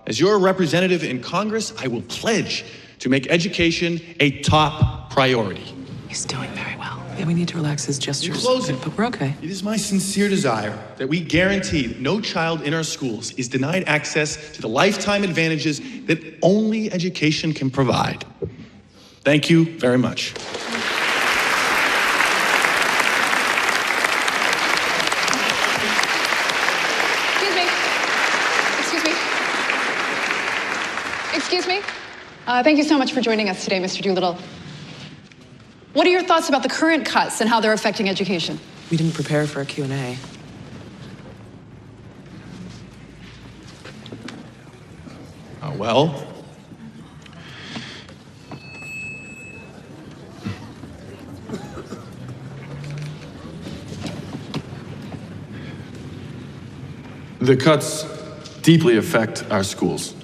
As your representative in Congress, I will pledge to make education a top priority. He's doing very well. Yeah, we need to relax his gestures. In closing, but we're okay. It is my sincere desire that we guarantee that no child in our schools is denied access to the lifetime advantages that only education can provide. Thank you very much. Excuse me? Thank you so much for joining us today, Mr. Doolittle. What are your thoughts about the current cuts and how they're affecting education? We didn't prepare for a Q&A. Well, the cuts deeply affect our schools.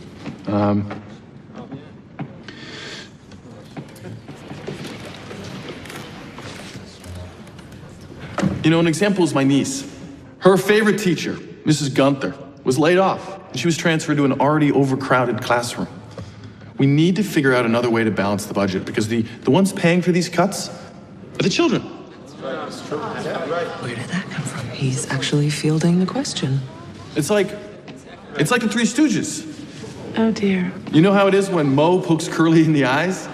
You know, an example is my niece. Her favorite teacher, Mrs. Gunther, was laid off, and she was transferred to an already overcrowded classroom. We need to figure out another way to balance the budget, because the ones paying for these cuts are the children. Where did that come from? He's actually fielding the question. It's like the Three Stooges. Oh, dear. You know how it is when Mo pokes Curly in the eyes?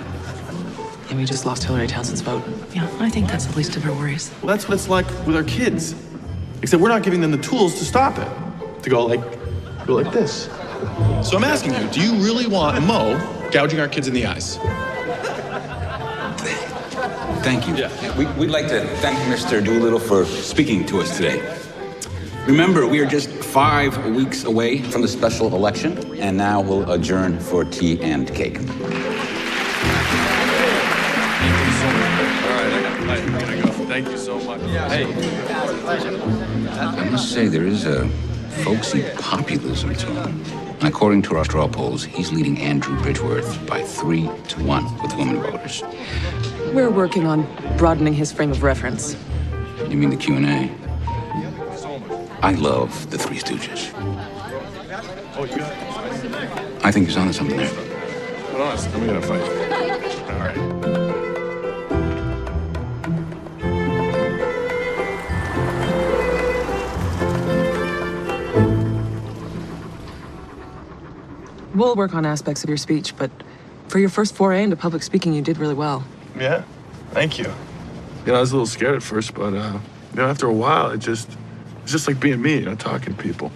And we just lost Hillary Townsend's vote. Yeah, I think that's the least of our worries. Well, that's what it's like with our kids. Except we're not giving them the tools to stop it. To go like this. So I'm asking you, do you really want Mo gouging our kids in the eyes? Thank you. Yeah. We'd like to thank Mr. Doolittle for speaking to us today. Remember, we are just 5 weeks away from the special election, and now we'll adjourn for tea and cake. Thank you so much. Hey. I must say, there is a folksy populism to him. And according to our straw polls, he's leading Andrew Bridgeworth by 3-1 with women voters. We're working on broadening his frame of reference. You mean the Q&A? I love the Three Stooges. Oh, you got it. I think he's onto something there. Hold on, I'm gonna fight. All right. We'll work on aspects of your speech, but for your first foray into public speaking, you did really well. Yeah, thank you. You know, I was a little scared at first, but you know, after a while, it's just like being me, you know, talking to people.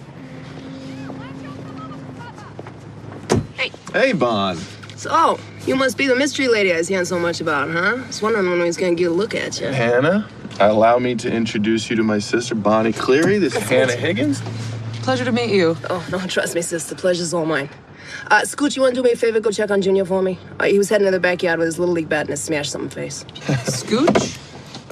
Hey. Hey, Bond. So, you must be the mystery lady I was hearing so much about, huh? I was wondering when we was gonna get a look at you. Hannah, allow me to introduce you to my sister, Bonnie Cleary. This is Hannah Higgins. Pleasure to meet you. Oh, no, trust me, sis. The pleasure's all mine. Scooch, you want to do me a favor? Go check on Junior for me. He was heading to the backyard with his Little League bat and it smashed something face. Scooch?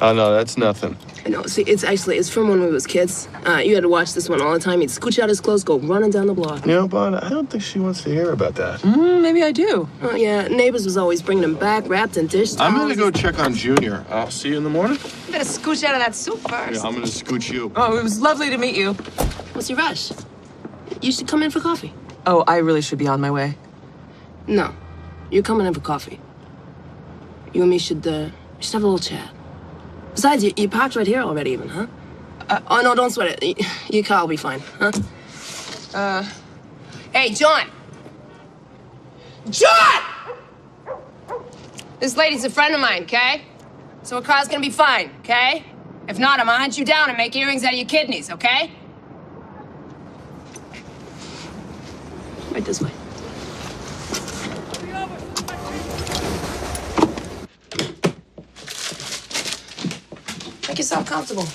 Oh, no, that's nothing. No, see, it's from when we was kids. You had to watch this one all the time. He'd scooch out his clothes, go running down the block. You know, Bond, I don't think she wants to hear about that. Maybe I do. Oh, yeah, neighbors was always bringing him back, wrapped in dish towels. I'm gonna go check on Junior. I'll see you in the morning. You better scooch out of that soup first. Yeah, I'm gonna scooch you. Oh, it was lovely to meet you. What's your rush? You should come in for coffee. Oh, I really should be on my way. No, you're coming in for coffee. You and me should have a little chat. Besides, you parked right here already even, huh? Oh, no, don't sweat it. Your car will be fine, huh? Hey, John! John! This lady's a friend of mine, okay? So her car's gonna be fine, okay? If not, I'm gonna hunt you down and make earrings out of your kidneys, okay? Right this way. Make yourself comfortable.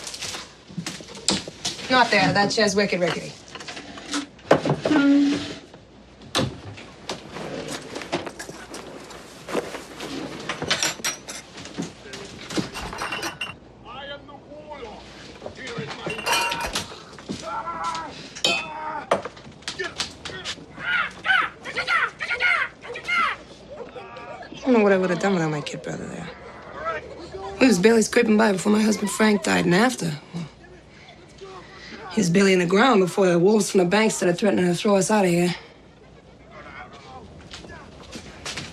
Not there. That chair's wicked rickety. don't know what I would have done without my kid brother there. He was barely scraping by before my husband Frank died, and after. He was barely in the ground before the wolves from the bank started threatening to throw us out of here.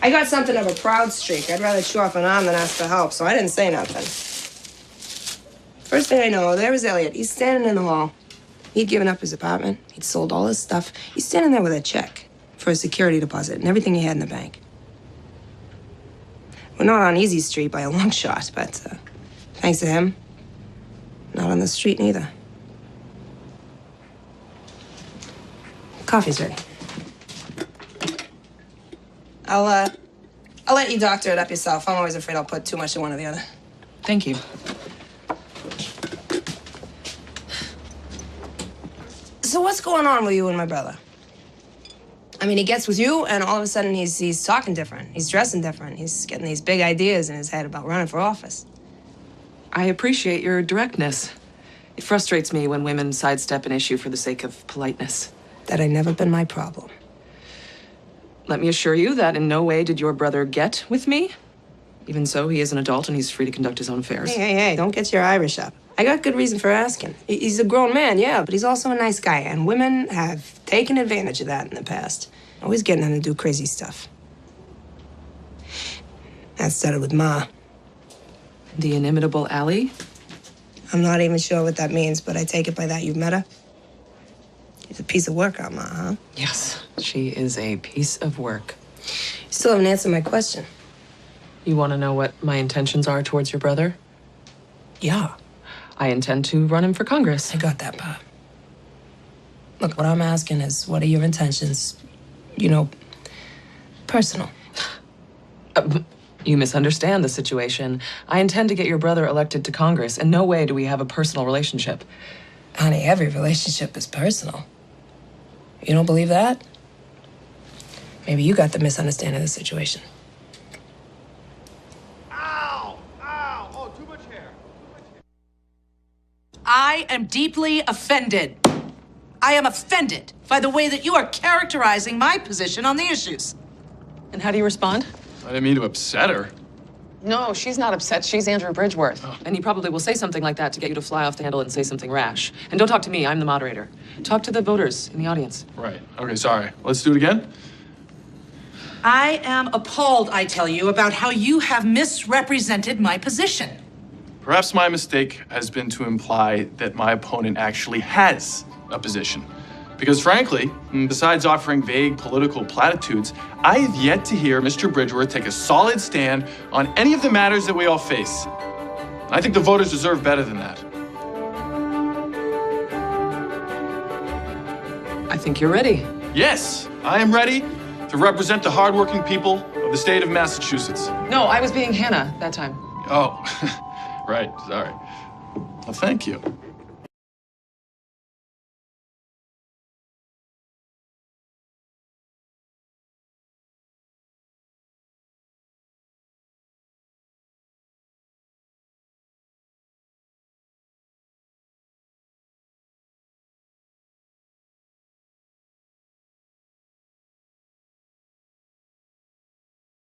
I got something of a proud streak. I'd rather chew off an arm than ask for help, so I didn't say nothing. First thing I know, there was Elliot. He's standing in the hall. He'd given up his apartment. He'd sold all his stuff. He's standing there with a check for a security deposit and everything he had in the bank. We're not on Easy Street by a long shot, but thanks to him, not on the street neither. Coffee's ready. I'll let you doctor it up yourself. I'm always afraid I'll put too much in one or the other. Thank you. So what's going on with you and my brother? I mean, he gets with you, and all of a sudden he's talking different. He's dressing different. He's getting these big ideas in his head about running for office. I appreciate your directness. It frustrates me when women sidestep an issue for the sake of politeness. That ain't never been my problem. Let me assure you that in no way did your brother get with me. Even so, he is an adult and he's free to conduct his own affairs. Hey, don't get your Irish up. I got good reason for asking. He's a grown man, yeah, but he's also a nice guy, and women have taken advantage of that in the past. Always getting him to do crazy stuff. That started with Ma. The inimitable Allie? I'm not even sure what that means, but I take it by that you've met her. She's a piece of work, Ma, huh? Yes, she is a piece of work. You still haven't answered my question. You want to know what my intentions are towards your brother? Yeah. I intend to run him for Congress. I got that, Bob. Look, what I'm asking is, what are your intentions, personal? You misunderstand the situation. I intend to get your brother elected to Congress. In no way do we have a personal relationship. Honey, every relationship is personal. You don't believe that? Maybe you got the misunderstanding of the situation. I am deeply offended. I am offended by the way that you are characterizing my position on the issues. And how do you respond? I didn't mean to upset her. No, she's not upset. She's Andrew Bridgeworth. Oh. And he probably will say something like that to get you to fly off the handle and say something rash. And don't talk to me. I'm the moderator. Talk to the voters in the audience. Right. Okay, sorry. Let's do it again. I am appalled, I tell you, about how you have misrepresented my position. Perhaps my mistake has been to imply that my opponent actually has a position. Because frankly, besides offering vague political platitudes, I have yet to hear Mr. Bridgeworth take a solid stand on any of the matters that we all face. I think the voters deserve better than that. I think you're ready. Yes, I am ready to represent the hardworking people of the state of Massachusetts. No, I was being Hannah that time. Oh, right, sorry. Well, thank you.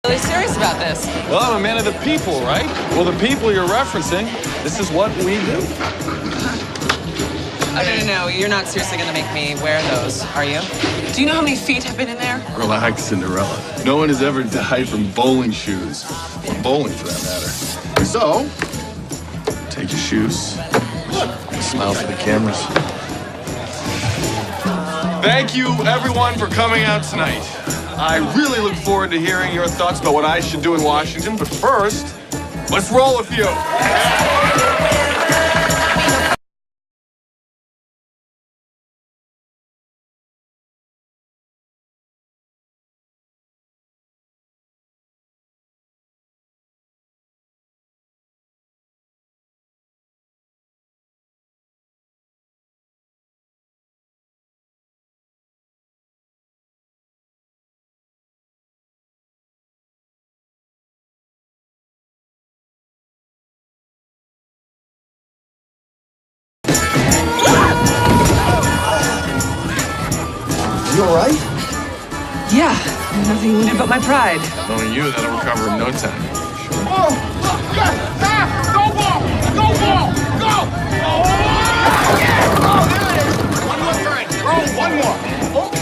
Really serious about this. Well, I'm a man of the people, right? Well, the people you're referencing, this is what we do. No, you're not seriously gonna make me wear those, are you? Do you know how many feet have been in there? Relax, Cinderella. No one has ever died from bowling shoes. Or bowling, for that matter. So, take your shoes. Smile for the cameras. Thank you, everyone, for coming out tonight. I really look forward to hearing your thoughts about what I should do in Washington, but first, let's roll with you. You all right? Yeah. Nothing wounded but my pride. Knowing you, that'll recover in no time. Oh! Go ball! Go ball! Go! Oh, yeah! Oh, there it is! One more turn. Throw one more.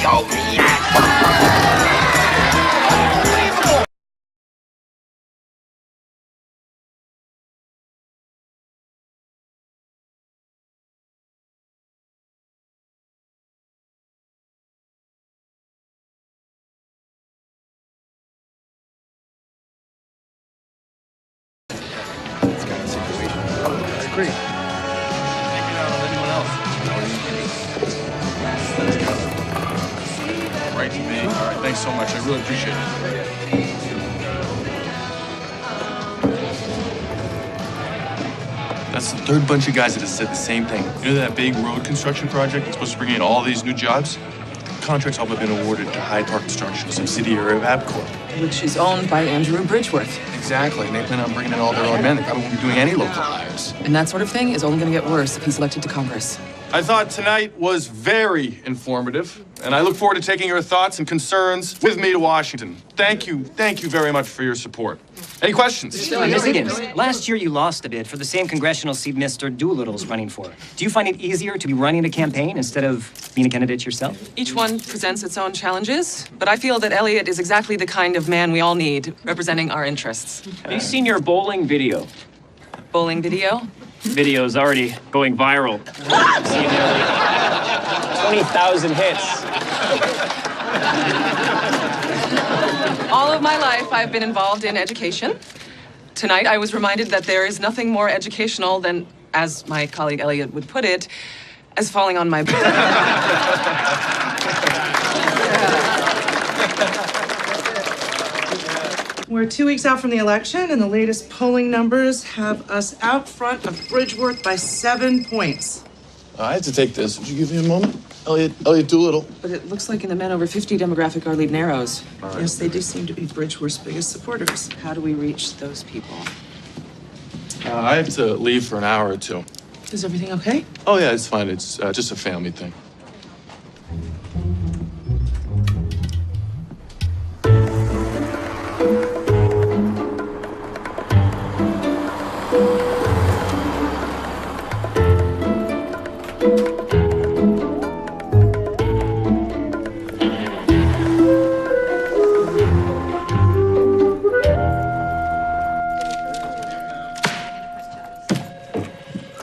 Oh, yes! Unbelievable! I agree. Maybe not on anyone else. Right to me. All right, thanks so much. I really appreciate it. That's the third bunch of guys that has said the same thing. You know that big road construction project that's supposed to bring in all these new jobs? Contracts all have been awarded to Hyde Park Construction, a subsidiary of AbCorp. Which is owned by Andrew Bridgeworth. Exactly, and they plan on bringing in all their own men. They probably won't be doing any local hires. And that sort of thing is only going to get worse if he's elected to Congress. I thought tonight was very informative, and I look forward to taking your thoughts and concerns with me to Washington. Thank you very much for your support. Any questions? Ms. Higgins, last year you lost a bid for the same congressional seat Mr. Doolittle's running for. Do you find it easier to be running a campaign instead of being a candidate yourself? Each one presents its own challenges, but I feel that Elliot is exactly the kind of man we all need, representing our interests. Have you seen your bowling video? Bowling video? Video's already going viral. I've seen nearly 20,000 hits. All of my life, I've been involved in education. Tonight, I was reminded that there is nothing more educational than, as my colleague Elliot would put it, as falling on my back. We're 2 weeks out from the election, and the latest polling numbers have us out front of Bridgeworth by 7 points. I had to take this. Would you give me a moment? Elliot Doolittle. But it looks like in the men over 50 demographic, our lead narrows. Right. Yes, they do seem to be Bridgeworth's biggest supporters. How do we reach those people? I have to leave for an hour or two. Is everything okay? Oh, yeah, it's fine. It's just a family thing.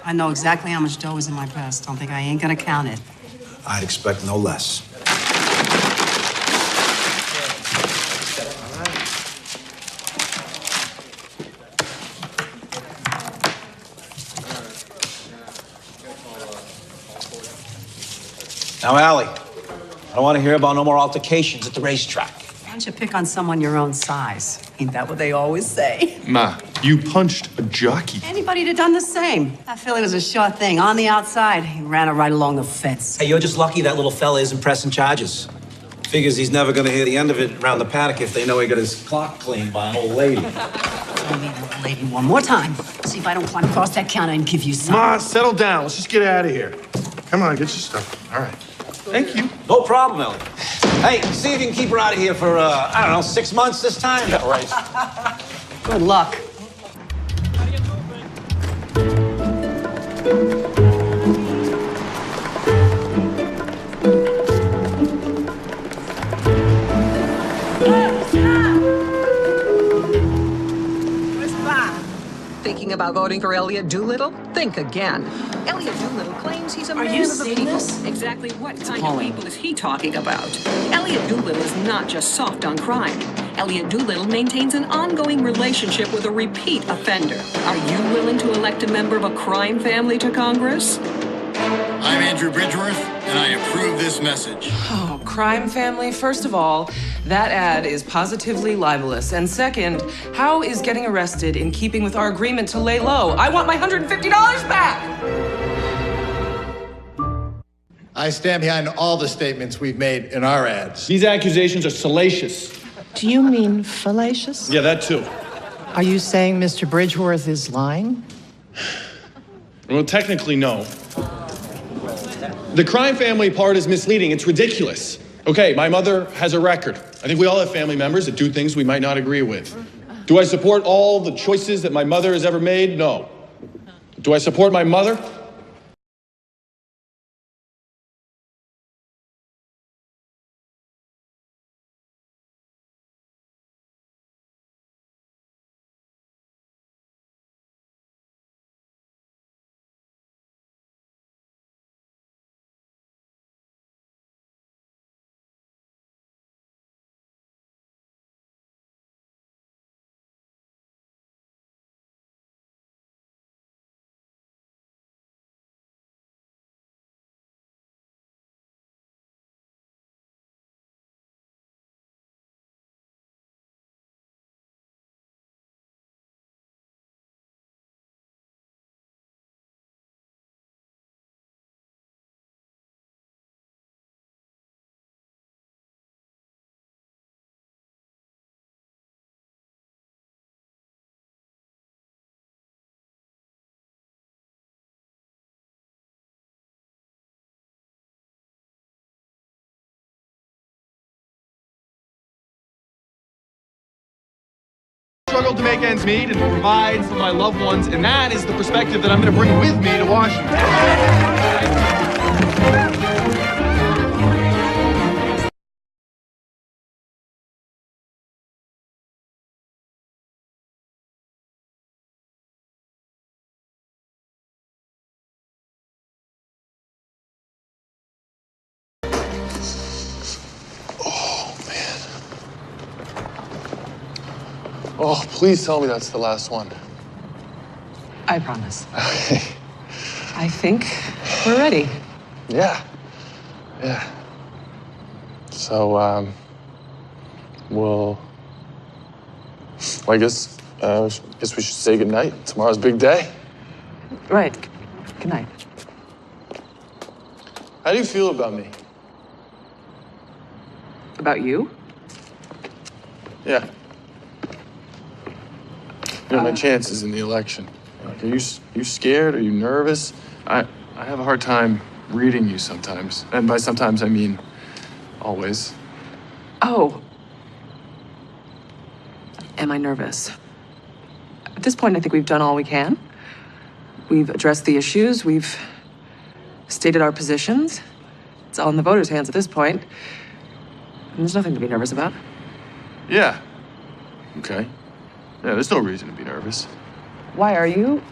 I know exactly how much dough is in my purse. Don't think I ain't gonna count it. I'd expect no less. Now, Allie, I don't want to hear about no more altercations at the racetrack. Why don't you pick on someone your own size? Ain't that what they always say? Ma, you punched a jockey. Anybody'd have done the same. That filly was a sure thing. On the outside, he ran her right along the fence. Hey, you're just lucky that little fella isn't pressing charges. Figures he's never going to hear the end of it around the paddock if they know he got his clock cleaned by an old lady. Tell me the old lady one more time. See if I don't climb across that counter and give you some. Ma, settle down. Let's just get out of here. Come on, get your stuff. All right. Thank you. No problem, Ellie. Hey, see if you can keep her out of here for, I don't know, 6 months this time? Yeah, right. Good luck. Thinking about voting for Elliot Doolittle? Think again. Elliot Doolittle claims he's a man of the people. Exactly what kind of people is he talking about? Elliot Doolittle is not just soft on crime. Elliot Doolittle maintains an ongoing relationship with a repeat offender. Are you willing to elect a member of a crime family to Congress? I'm Andrew Bridgeworth, and I approve this message. Oh, crime family, first of all, that ad is positively libelous. And second, how is getting arrested in keeping with our agreement to lay low? I want my $150 back! I stand behind all the statements we've made in our ads. These accusations are salacious. Do you mean fallacious? Yeah, that too. Are you saying Mr. Bridgeworth is lying? Well, technically, no. The crime family part is misleading. It's ridiculous. Okay, my mother has a record. I think we all have family members that do things we might not agree with. Do I support all the choices that my mother has ever made? No. Do I support my mother? Struggled to make ends meet and provide for my loved ones, and that is the perspective that I'm going to bring with me to Washington. Oh, please tell me that's the last one. I promise. Okay. I think we're ready. Yeah. So, I guess we should say goodnight. Tomorrow's a big day. Right. Good night. How do you feel about me? About you? Yeah. You know, my chances in the election. Like, are you scared? Are you nervous? I have a hard time reading you sometimes. And by sometimes, I mean always. Oh. Am I nervous? At this point, I think we've done all we can. We've addressed the issues. We've stated our positions. It's all in the voters' hands at this point. And there's nothing to be nervous about. Yeah. Okay. Yeah, there's no reason to be nervous. Why are you?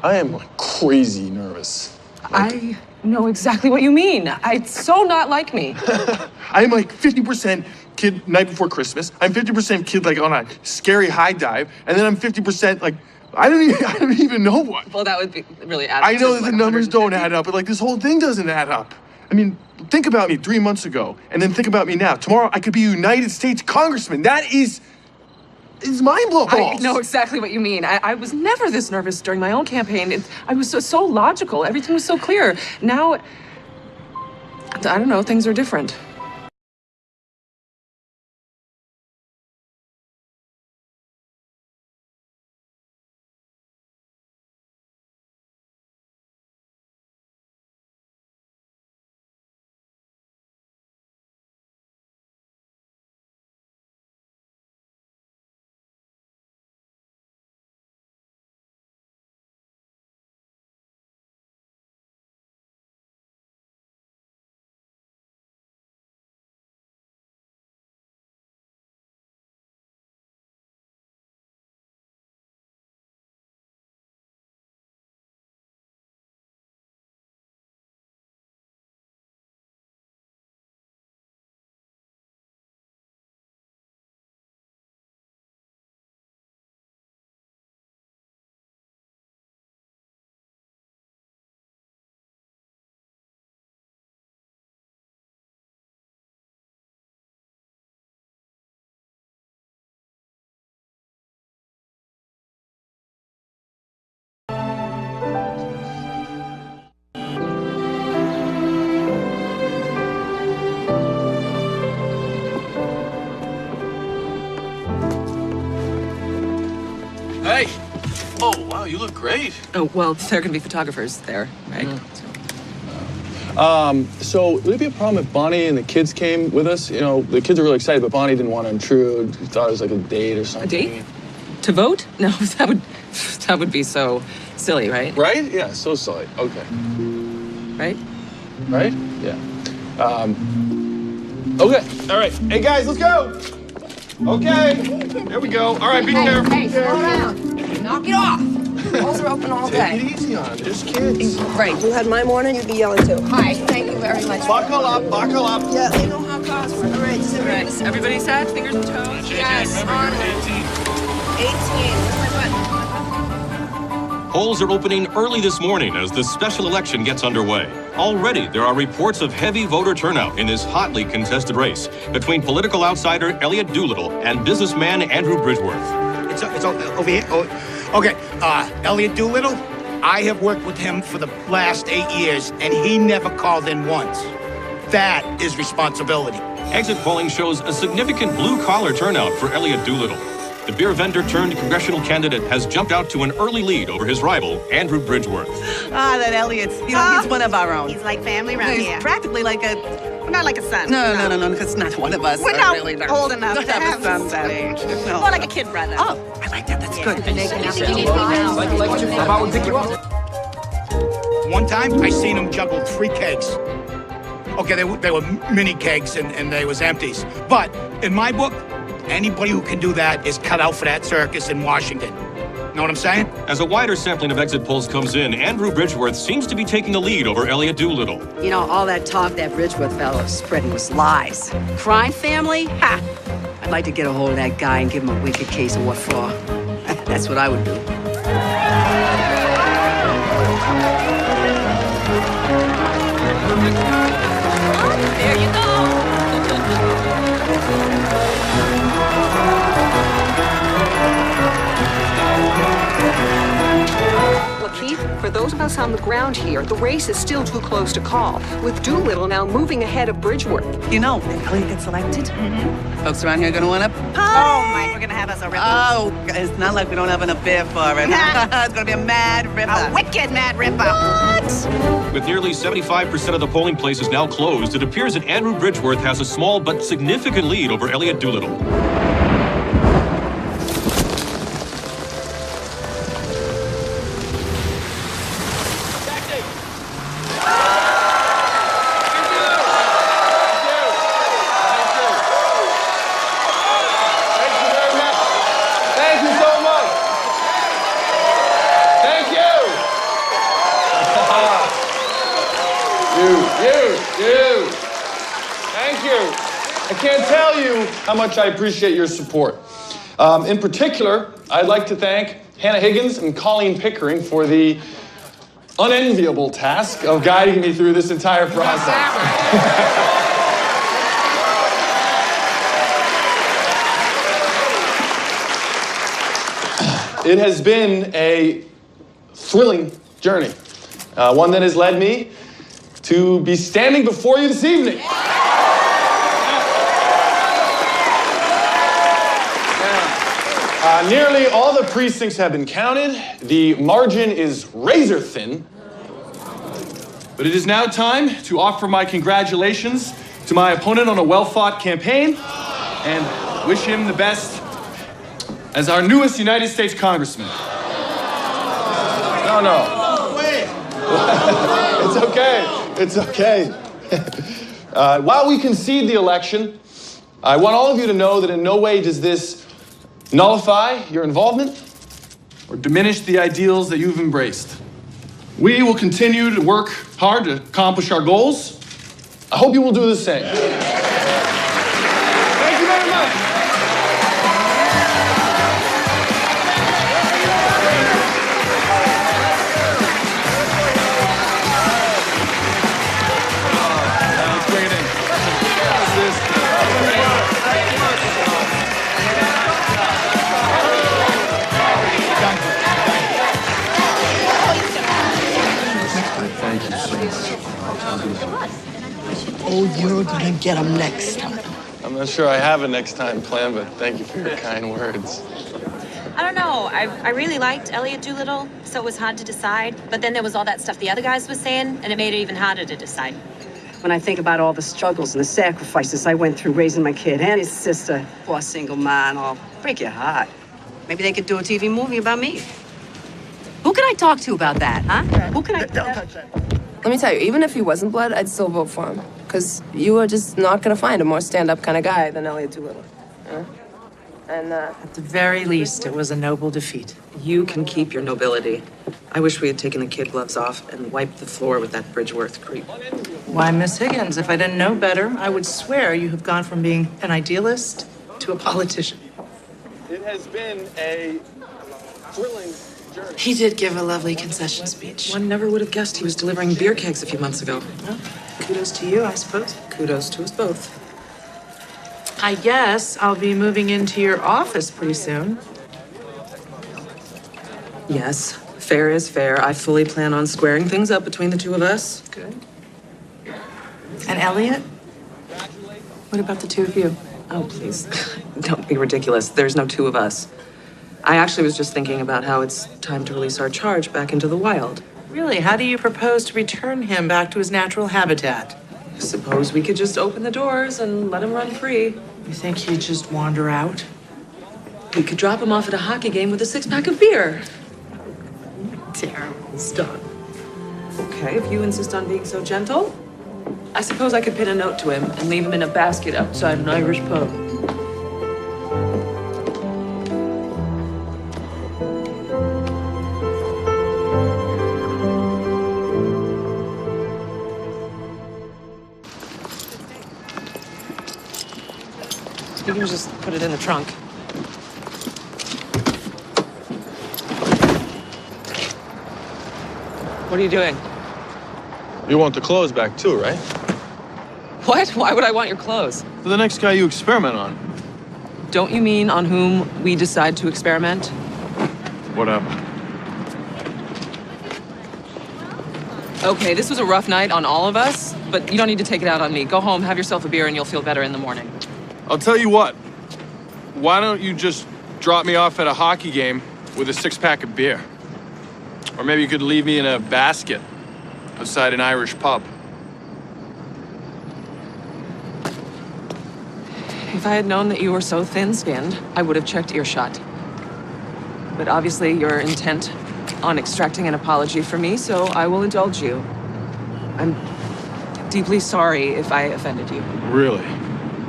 I am like crazy nervous. I know exactly what you mean. It's so not like me. I'm like 50% kid night before Christmas. I'm 50% kid like on a scary high dive, and then I'm 50% like I don't even know what. Well, that would be really add up. I know that the numbers don't add up, but like this whole thing doesn't add up. I mean, think about me 3 months ago, and then think about me now. Tomorrow, I could be a United States congressman. That is mind-blowing. I know exactly what you mean. I was never this nervous during my own campaign. I was so logical. Everything was so clear. Now, I don't know, things are different. Hey! Oh, wow, you look great. Oh, well, there are going to be photographers there, right? So would it be a problem if Bonnie and the kids came with us? You know, the kids are really excited, but Bonnie didn't want to intrude. She thought it was like a date or something. A date? To vote? No, that would be so silly, right? Right? Yeah, so silly. Okay. Right? Right? Yeah. Okay. All right. Hey guys, let's go. Okay. There we go. All right, be careful. Hey, slow down. Knock it off. Polls are open all day. Take it easy on them. Just kids. Right. You had my morning, you'd be yelling too. Hi, thank you very much. Buckle up, buckle up. Yeah, you know how cars work. All right, sit right. Everybody set? Fingers and toes? Yes, on 18. Where's my button? Polls are opening early this morning as the special election gets underway. Already, there are reports of heavy voter turnout in this hotly contested race between political outsider Elliot Doolittle and businessman Andrew Bridgeworth. It's over here. Oh, okay, Elliot Doolittle, I have worked with him for the last 8 years, and he never called in once. That is responsibility. Exit polling shows a significant blue-collar turnout for Elliot Doolittle. The beer vendor turned congressional candidate has jumped out to an early lead over his rival, Andrew Bridgeworth. That Elliot's, he's one of our own. He's like family around here. He's practically like a... Not like a son. No, it's not one of us. We're not really old enough to have a son that age. No. More like a kid brother. Oh, I like that. That's good. How about we pick you up? One time, I seen him juggle 3 kegs. Okay, they were mini kegs and they was empties. But in my book, anybody who can do that is cut out for that circus in Washington. Know what I'm saying? As a wider sampling of exit polls comes in, Andrew Bridgeworth seems to be taking the lead over Elliot Doolittle. You know, all that talk that Bridgeworth fellow was spreading was lies. Crime family? Ha! I'd like to get a hold of that guy and give him a wicked case of what for. That's what I would do. There you go. Keith, for those of us on the ground here, the race is still too close to call, with Doolittle now moving ahead of Bridgeworth. You know, when Elliot gets elected, folks around here are going to want to Oh, Mike, we're going to have us a ripper. Oh, it's not like we don't have enough beer for it. It's going to be a mad ripper. A wicked mad ripper. What? With nearly 75% of the polling places now closed, it appears that Andrew Bridgeworth has a small but significant lead over Elliot Doolittle. You. Thank you. I can't tell you how much I appreciate your support. In particular, I'd like to thank Hannah Higgins and Colleen Pickering for the unenviable task of guiding me through this entire process. It has been a thrilling journey, one that has led me to be standing before you this evening. Nearly all the precincts have been counted. The margin is razor thin. But it is now time to offer my congratulations to my opponent on a well-fought campaign and wish him the best as our newest United States Congressman. No. Wait. It's okay. It's okay. While we concede the election, I want all of you to know that in no way does this nullify your involvement or diminish the ideals that you've embraced. We will continue to work hard to accomplish our goals. I hope you will do the same. Thank you very much. Oh, you're gonna get them next time. I'm not sure I have a next time plan, but thank you for your kind words. I don't know. I really liked Elliot Doolittle, so it was hard to decide. But then there was all that stuff the other guys were saying, and it made it even harder to decide. When I think about all the struggles and the sacrifices I went through raising my kid and his sister, poor single man, I'll break your heart. Maybe they could do a TV movie about me. Who can I talk to about that, huh? Who can I... Don't touch that. Let me tell you, even if he wasn't blood, I'd still vote for him. Because you are just not going to find a more stand-up kind of guy than Elliot Doolittle. And, At the very least, it was a noble defeat. You can keep your nobility. I wish we had taken the kid gloves off and wiped the floor with that Bridgeworth creep. Why, Miss Higgins, if I didn't know better, I would swear you have gone from being an idealist to a politician. It has been a thrilling journey. He did give a lovely concession speech. One never would have guessed he was delivering beer kegs a few months ago. Well, kudos to you, I suppose. Kudos to us both. I guess I'll be moving into your office pretty soon. Yes, fair is fair. I fully plan on squaring things up between the two of us. Good. And Elliot? What about the two of you? Oh, please. Don't be ridiculous. There's no two of us. I actually was just thinking about how it's time to release our charge back into the wild. Really? How do you propose to return him back to his natural habitat? Suppose we could just open the doors and let him run free. You think he'd just wander out? We could drop him off at a hockey game with a six-pack of beer. Terrible stuff. Okay, if you insist on being so gentle, I suppose I could pin a note to him and leave him in a basket outside an Irish pub. You can just put it in the trunk. What are you doing? You want the clothes back too, right? What? Why would I want your clothes? For the next guy you experiment on. Don't you mean on whom we decide to experiment? Whatever. Okay, this was a rough night on all of us, but you don't need to take it out on me. Go home, have yourself a beer, and you'll feel better in the morning. I'll tell you what. Why don't you just drop me off at a hockey game with a six-pack of beer? Or maybe you could leave me in a basket outside an Irish pub. If I had known that you were so thin-skinned, I would have checked earshot. But obviously you're intent on extracting an apology from me, so I will indulge you. I'm deeply sorry if I offended you. Really?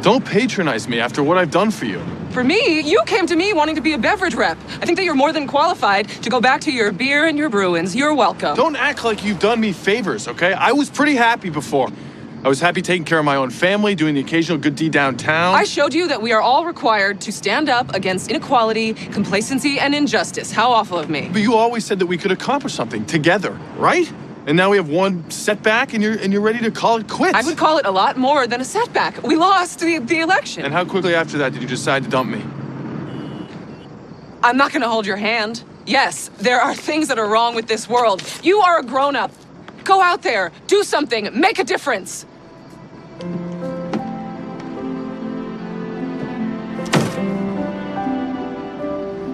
Don't patronize me after what I've done for you. For me, you came to me wanting to be a beverage rep. I think that you're more than qualified to go back to your beer and your Bruins. You're welcome. Don't act like you've done me favors, okay? I was pretty happy before. I was happy taking care of my own family, doing the occasional good deed downtown. I showed you that we are all required to stand up against inequality, complacency, and injustice. How awful of me. But you always said that we could accomplish something together, right? And now we have one setback and you're ready to call it quits. I would call it a lot more than a setback. We lost the election. And how quickly after that did you decide to dump me? I'm not gonna hold your hand. Yes, there are things that are wrong with this world. You are a grown-up. Go out there, do something, make a difference.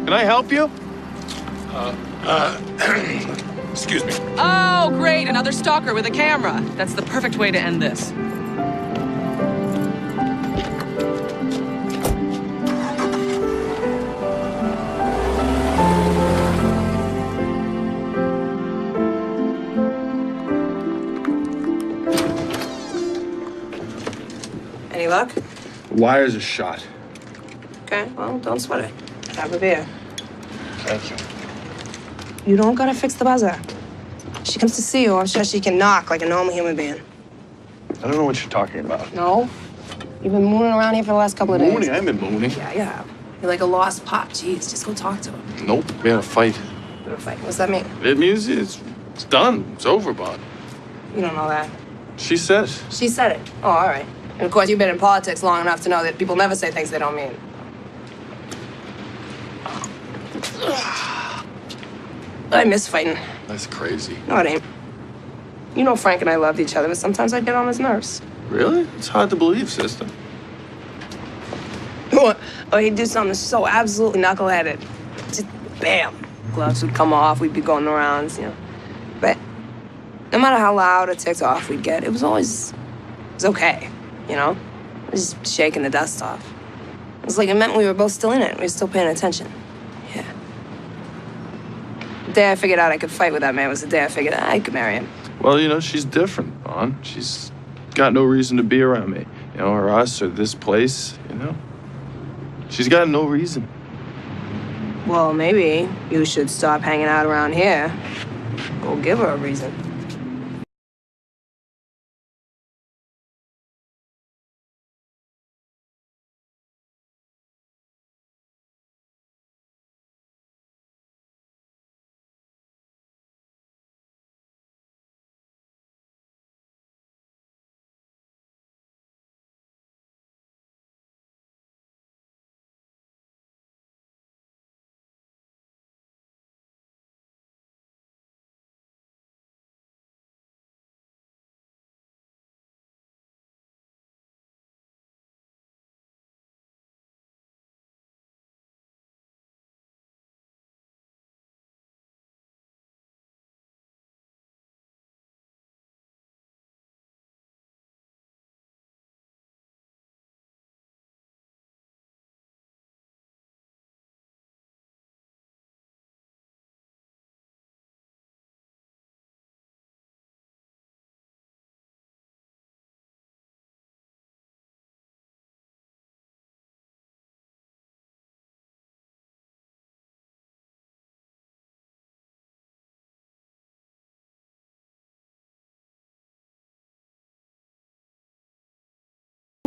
Can I help you? Excuse me. Oh, great, another stalker with a camera. That's the perfect way to end this. Any luck? Wires are shot. Okay, well, don't sweat it. Have a beer. Thank you. You don't gotta fix the buzzer. She comes to see you, I'm sure she can knock like a normal human being. I don't know what you're talking about. No? You've been mooning around here for the last couple of days. Mooning? I haven't been mooning. Yeah, you have. You're like a lost pup. Jeez, just go talk to him. Nope. We had a fight. What a fight. What's that mean? It means it's done. It's over, Bob. You don't know that. She said it. She said it. Oh, all right. And of course, you've been in politics long enough to know that people never say things they don't mean. I miss fighting. That's crazy. No, it ain't. You know Frank and I loved each other, but sometimes I get on his nerves. Really? It's hard to believe, sister. Or he'd do something so absolutely knuckleheaded. Just bam, gloves would come off. We'd be going the rounds, you know. But no matter how loud or ticked off we'd get, it was okay, you know? It was just shaking the dust off. It was like it meant we were both still in it. We were still paying attention. Yeah. The day I figured out I could fight with that man was the day I figured out I could marry him. Well, you know, she's different, Vaughn. She's got no reason to be around me, you know, or us, or this place, you know? She's got no reason. Well, maybe you should stop hanging out around here. Go give her a reason.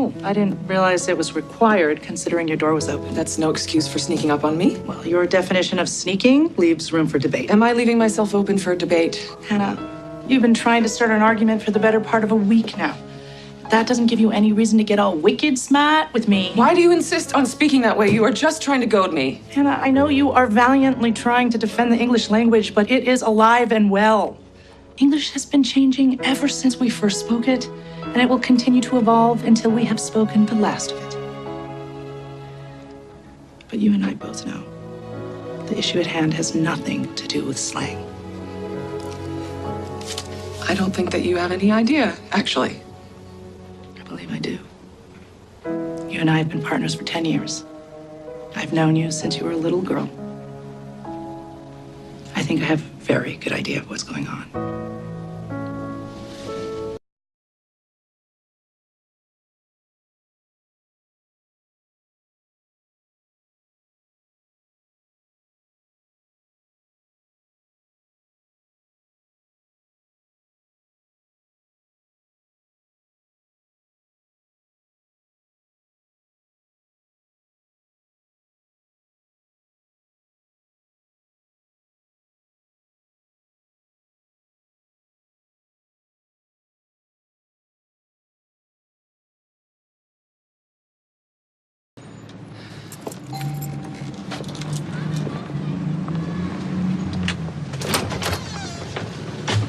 Oh, I didn't realize it was required, considering your door was open. That's no excuse for sneaking up on me. Well, your definition of sneaking leaves room for debate. Am I leaving myself open for debate? Hannah, you've been trying to start an argument for the better part of a week now. That doesn't give you any reason to get all wicked smart with me. Why do you insist on speaking that way? You are just trying to goad me. Hannah, I know you are valiantly trying to defend the English language, but it is alive and well. English has been changing ever since we first spoke it, and it will continue to evolve until we have spoken the last of it. But you and I both know the issue at hand has nothing to do with slang. I don't think that you have any idea, actually. I believe I do. You and I have been partners for 10 years. I've known you since you were a little girl. I think I have a very good idea of what's going on.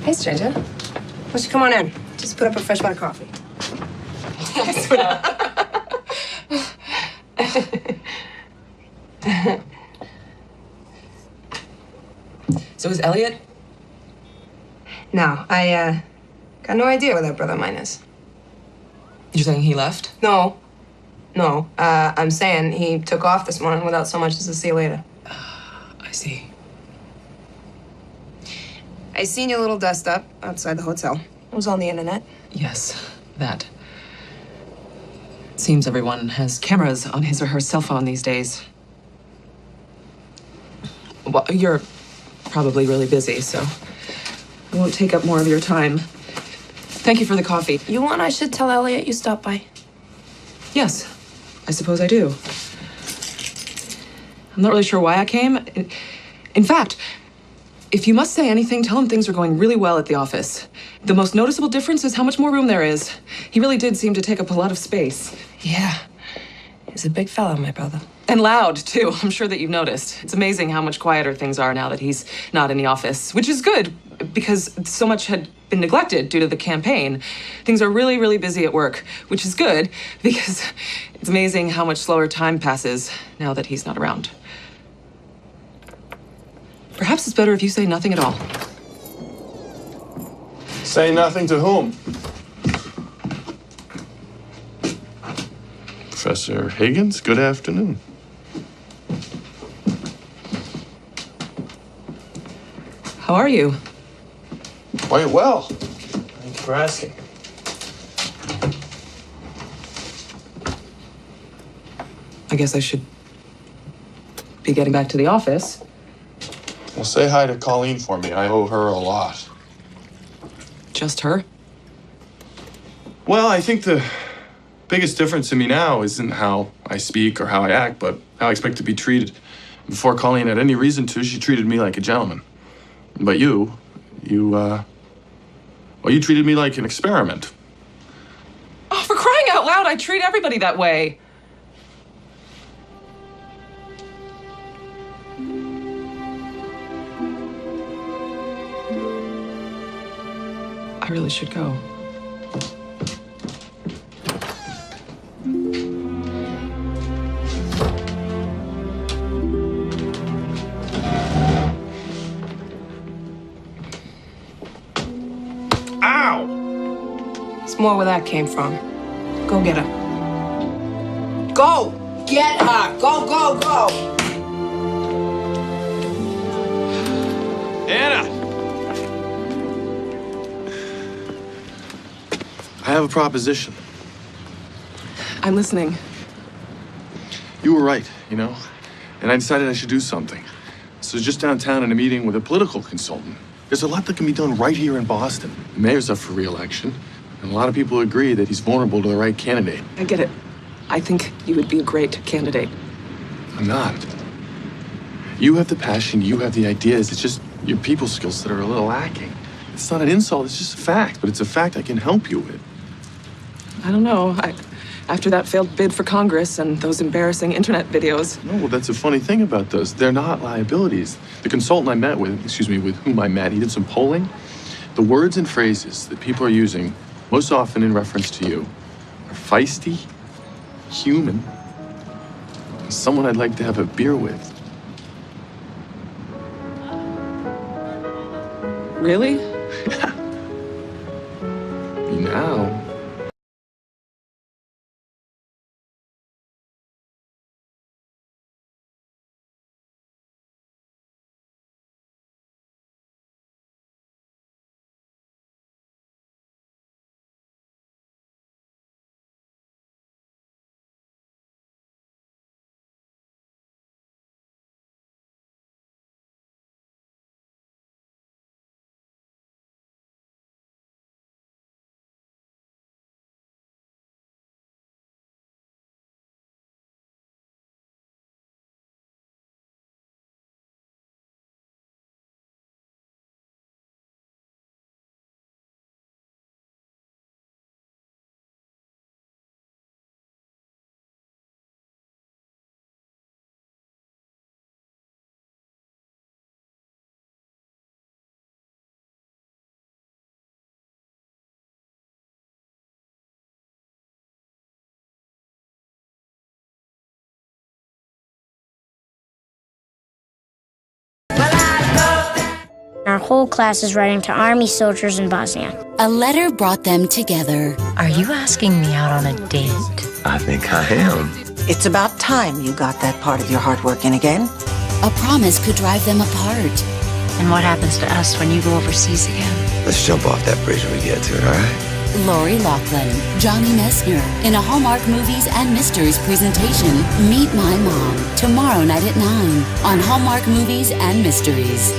Hey, stranger. Why don't you come on in? Just put up a fresh pot of coffee. So is Elliot? No, I got no idea where that brother of mine is. You're saying he left? No. I'm saying he took off this morning without so much as a see you later. I see. I seen your little dust up outside the hotel. It was on the internet. Yes, that. Seems everyone has cameras on his or her cell phone these days. Well, you're probably really busy, so I won't take up more of your time. Thank you for the coffee. You want I should tell Elliot you stopped by? Yes, I suppose I do. I'm not really sure why I came. In fact, if you must say anything, tell him things are going really well at the office. The most noticeable difference is how much more room there is. He really did seem to take up a lot of space. Yeah. He's a big fella, my brother. And loud, too. I'm sure that you've noticed. It's amazing how much quieter things are now that he's not in the office, which is good because so much had been neglected due to the campaign. Things are really, really busy at work, which is good because it's amazing how much slower time passes now that he's not around. Perhaps it's better if you say nothing at all. Say nothing to whom? Professor Higgins, good afternoon. How are you? Quite well. Thank you for asking. I guess I should be getting back to the office. Well, say hi to Colleen for me. I owe her a lot. Just her? Well, I think the biggest difference in me now isn't how I speak or how I act, but how I expect to be treated. Before Colleen had any reason to, she treated me like a gentleman. But you treated me like an experiment. Oh, for crying out loud, I treat everybody that way. I really should go. Ow! It's more where that came from. Go get her. Go! Get her! Go, go, go! Anna! I have a proposition. I'm listening. You were right, you know, and I decided I should do something. So just downtown in a meeting with a political consultant. There's a lot that can be done right here in Boston. The mayor's up for re-election, and a lot of people agree that he's vulnerable to the right candidate. I get it. I think you would be a great candidate. I'm not. You have the passion, you have the ideas. It's just your people skills that are a little lacking. It's not an insult, it's just a fact, but it's a fact I can help you with. I don't know. After that failed bid for Congress and those embarrassing internet videos. No, well, that's a funny thing about those. They're not liabilities. The consultant with whom I met, he did some polling. The words and phrases that people are using, most often in reference to you, are feisty, human, and someone I'd like to have a beer with. Really? Now. Our whole class is writing to army soldiers in Bosnia. A letter brought them together. Are you asking me out on a date? I think I am. It's about time you got that part of your heart working again. A promise could drive them apart. And what happens to us when you go overseas again? Let's jump off that bridge when we get to it, all right? Lori Loughlin, Johnny Messner, in a Hallmark Movies and Mysteries presentation, Meet My Mom, tomorrow night at 9 on Hallmark Movies and Mysteries.